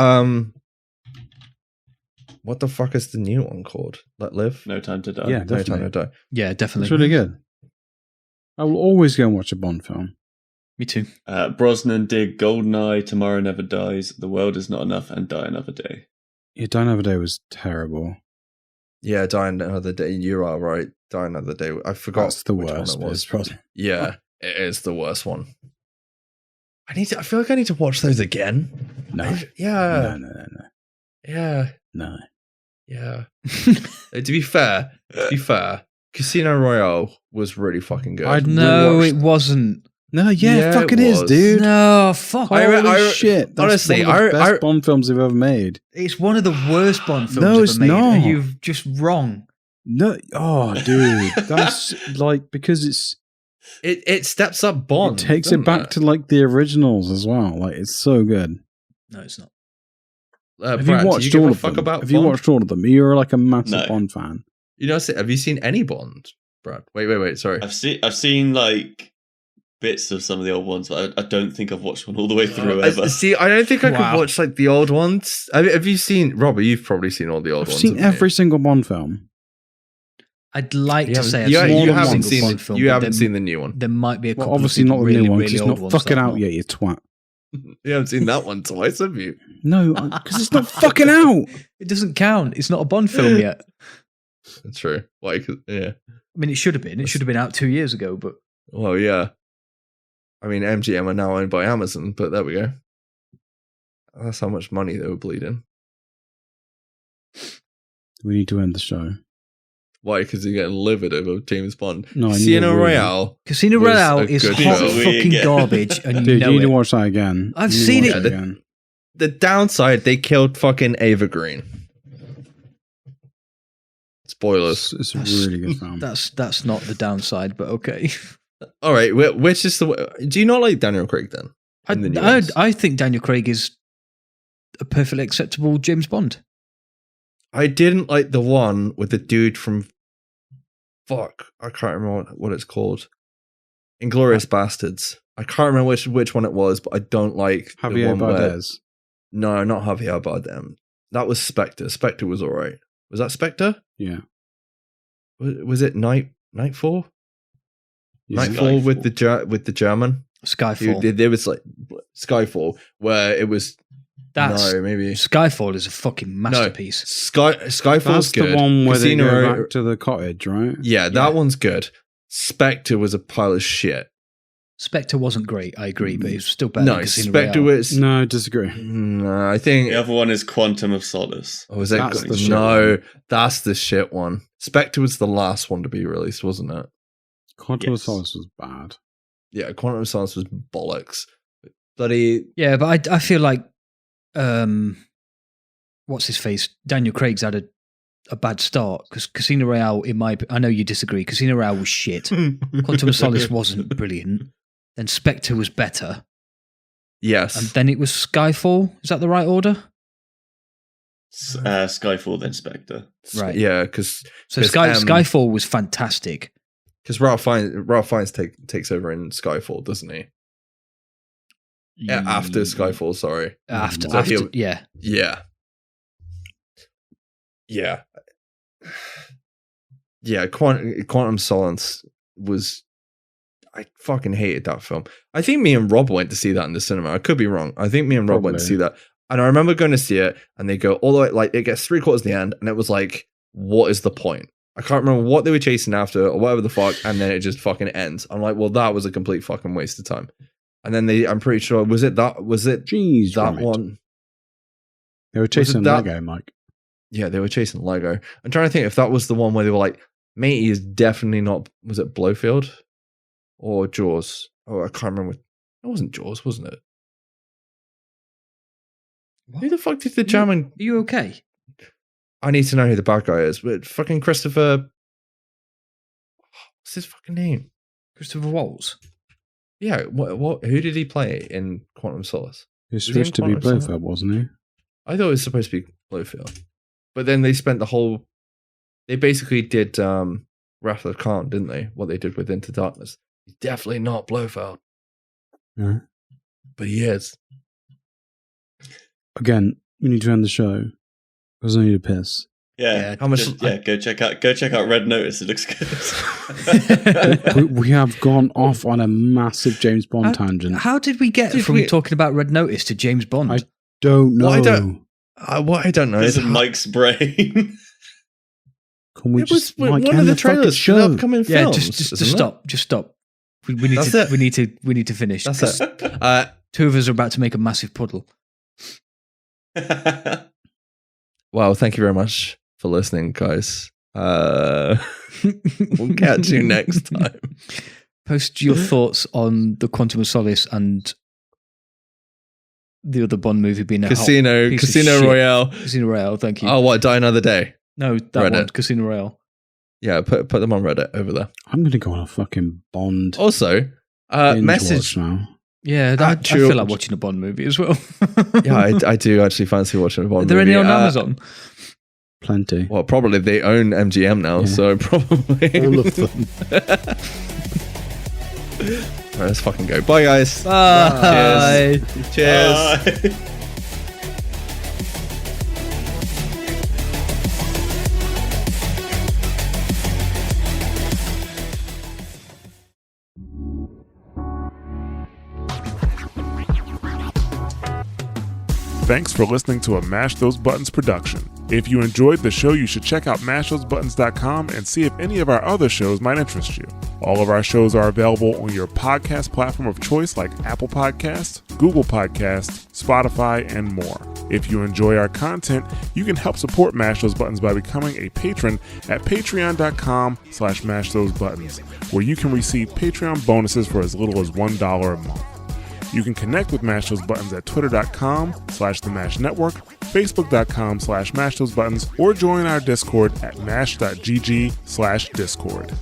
what the fuck is the new one called? Let Live? No Time to Die. Yeah, No Time to definitely. Die. Yeah, definitely. It's really good. I will always go and watch a Bond film. Me too. Brosnan did Goldeneye, Tomorrow Never Dies, The World Is Not Enough, and Die Another Day. Yeah, Die Another Day was terrible. Yeah, Die Another Day. You are right. Die Another Day. I forgot. That's the which worst. one it was. It's probably- Yeah, it is the worst one. I feel like I need to watch those again. No. Yeah. No. Yeah. No. Yeah. To be fair, Casino Royale was really fucking good. No, it wasn't. No, yeah, Yeah, it fucking it is, was. dude. No, fuck. Holy shit. That's honestly, one of the I- best Bond films they've ever made. It's one of the worst Bond films No, ever it's made. not. And you're just wrong. No, oh, dude. That's like, because It steps up Bond. it takes doesn't it back to like the originals as well. Like, it's so good. No, it's not. Have Brad, you watched do you give all a of fuck them? about Have you Bond? watched all of them? You're like a massive No. Bond fan. You know, have you seen any Bond, Brad? Wait. Sorry. I've seen like bits of some of the old ones, but I don't think I've watched one all the way through ever. See, I don't think I Wow. could watch like the old ones. Have you seen Robert? You've probably seen all the old I've ones. seen haven't you? every single Bond film. I'd like You to haven't- say you, I've you seen haven't one seen Bond film. you but haven't there- seen the new one. There might be a couple Well, obviously of not the really, new one, 'cause really it's old not ones fucking that I'm out not. yet, you twat. You haven't seen that one twice, have you? No, because it's not fucking out. It doesn't count. It's not a Bond film yet. That's true. Like, yeah. I mean, it should have been. It should have been out 2 years ago, but Well, yeah. I mean, MGM are now owned by Amazon, but there we go. That's how much money they were bleeding. We need to end the show. Why? Because you're getting livid over James Bond. No, I need Casino a room. Royale. Casino Was Royale a is good hot show. fucking Yeah. garbage, and you Dude, know you need to it. watch that again. I've You need to seen watch it. again. The downside, they killed fucking Ava Green. Spoilers. It's a really good film. That's not the downside, but okay. All right, which is the? Do you not like Daniel Craig then? In the new ones? I think Daniel Craig is a perfectly acceptable James Bond. I didn't like the one with the dude from. Fuck, I can't remember what it's called. Inglourious Bastards. I can't remember which one it was, but I don't like the Javier one where. Bardez. No, not Javier Bardem. That was Spectre. Spectre was all right. Was that Spectre? Yeah. Was it Nightfall? Yeah. Nightfall with the German. Skyfall. Dude, there was like Skyfall where it was. That's No, maybe Skyfall is a fucking masterpiece. Skyfall's That's good. the one where Casino they go Royale- back to the cottage, right? Yeah, that one's good. Spectre was a pile of shit. Spectre wasn't great, I agree, but it was still better No, than Casino Spectre Royale. was. No, disagree. No, I think. The other one is Quantum of Solace. Oh, was it? That's the shit No, one. that's the shit one. Spectre was the last one to be released, wasn't it? Quantum of Yes. Solace was bad. Yeah, Quantum of Solace was bollocks. Bloody. Yeah, but I feel like what's his face? Daniel Craig's had a bad start because Casino Royale, I know you disagree. Casino Royale was shit. Quantum of Solace wasn't brilliant. Then Spectre was better, Yes. and then it was Skyfall. Is that the right order? Skyfall, then Spectre. Right. Yeah, because So Because, Skyfall was fantastic. Ralph Fiennes takes over in Skyfall, doesn't he? Yeah, after Skyfall, sorry. After, So he'll- yeah. Yeah. Yeah. Yeah, Quantum Solace was. I fucking hated that film. I think me and Rob went to see that in the cinema. I could be wrong. I think me and Rob went to Probably. see that. And I remember going to see it, and they go all the way, like, it gets 3/4 of the end, and it was like, what is the point? I can't remember what they were chasing after, or whatever the fuck, and then it just fucking ends. I'm like, well, that was a complete fucking waste of time. And then I'm pretty sure, was it Jeez, that right. one? They were chasing that- Lego, Mike. Yeah, they were chasing Lego. I'm trying to think if that was the one where they were like, matey is definitely not. Was it Blofeld or Jaws? Oh, I can't remember. It wasn't Jaws, wasn't it? Who the fuck did the German? Are you okay? I need to know who the bad guy is. But fucking Christopher. What's his fucking name? Christopher Waltz. Yeah, what? Who did he play in Quantum Solace? He was Was he in supposed to be Quantum Solace? Blofeld, wasn't he? I thought it was supposed to be Blofeld, but then they spent the whole. They basically did Wrath of Khan, didn't they? What they did with Into Darkness. He's definitely not Blofeld, Yeah. but he is. Again, we need to end the show because I need a piss. Yeah, how much? Go check out Red Notice. It looks good. we have gone off on a massive James Bond tangent. How did we get from talking about Red Notice to James Bond? I don't know. What I don't know is is Mike's brain. Can we just one of the trailers for the upcoming films? Just stop. We need to finish. That's it. Two of us are about to make a massive puddle. Well, thank you very much for listening, guys. We'll catch you next time. Post your thoughts on the Quantum of Solace and the other Bond movie being a Casino Royale. Casino Royale, thank you. Oh, what? Die Another Day? No, that Reddit. One, Casino Royale. Yeah, put them on Reddit over there. I'm going to go on a fucking Bond. Also, message now. Yeah, I feel like watching a Bond movie as well. Yeah, I do actually fancy watching a Bond movie. Are there any on Amazon? Plenty. Well, probably they own MGM now, so probably. All of them. All right, let's fucking go. Bye, guys. Bye. Cheers. Bye. Thanks for listening to a Mash Those Buttons production. If you enjoyed the show, you should check out mashthosebuttons.com and see if any of our other shows might interest you. All of our shows are available on your podcast platform of choice like Apple Podcasts, Google Podcasts, Spotify, and more. If you enjoy our content, you can help support Mash Those Buttons by becoming a patron at patreon.com/mashthosebuttons, where you can receive Patreon bonuses for as little as $1 a month. You can connect with Mash Those Buttons at twitter.com/The Mash Network, facebook.com/mashthosebuttons, or join our Discord at mash.gg/discord.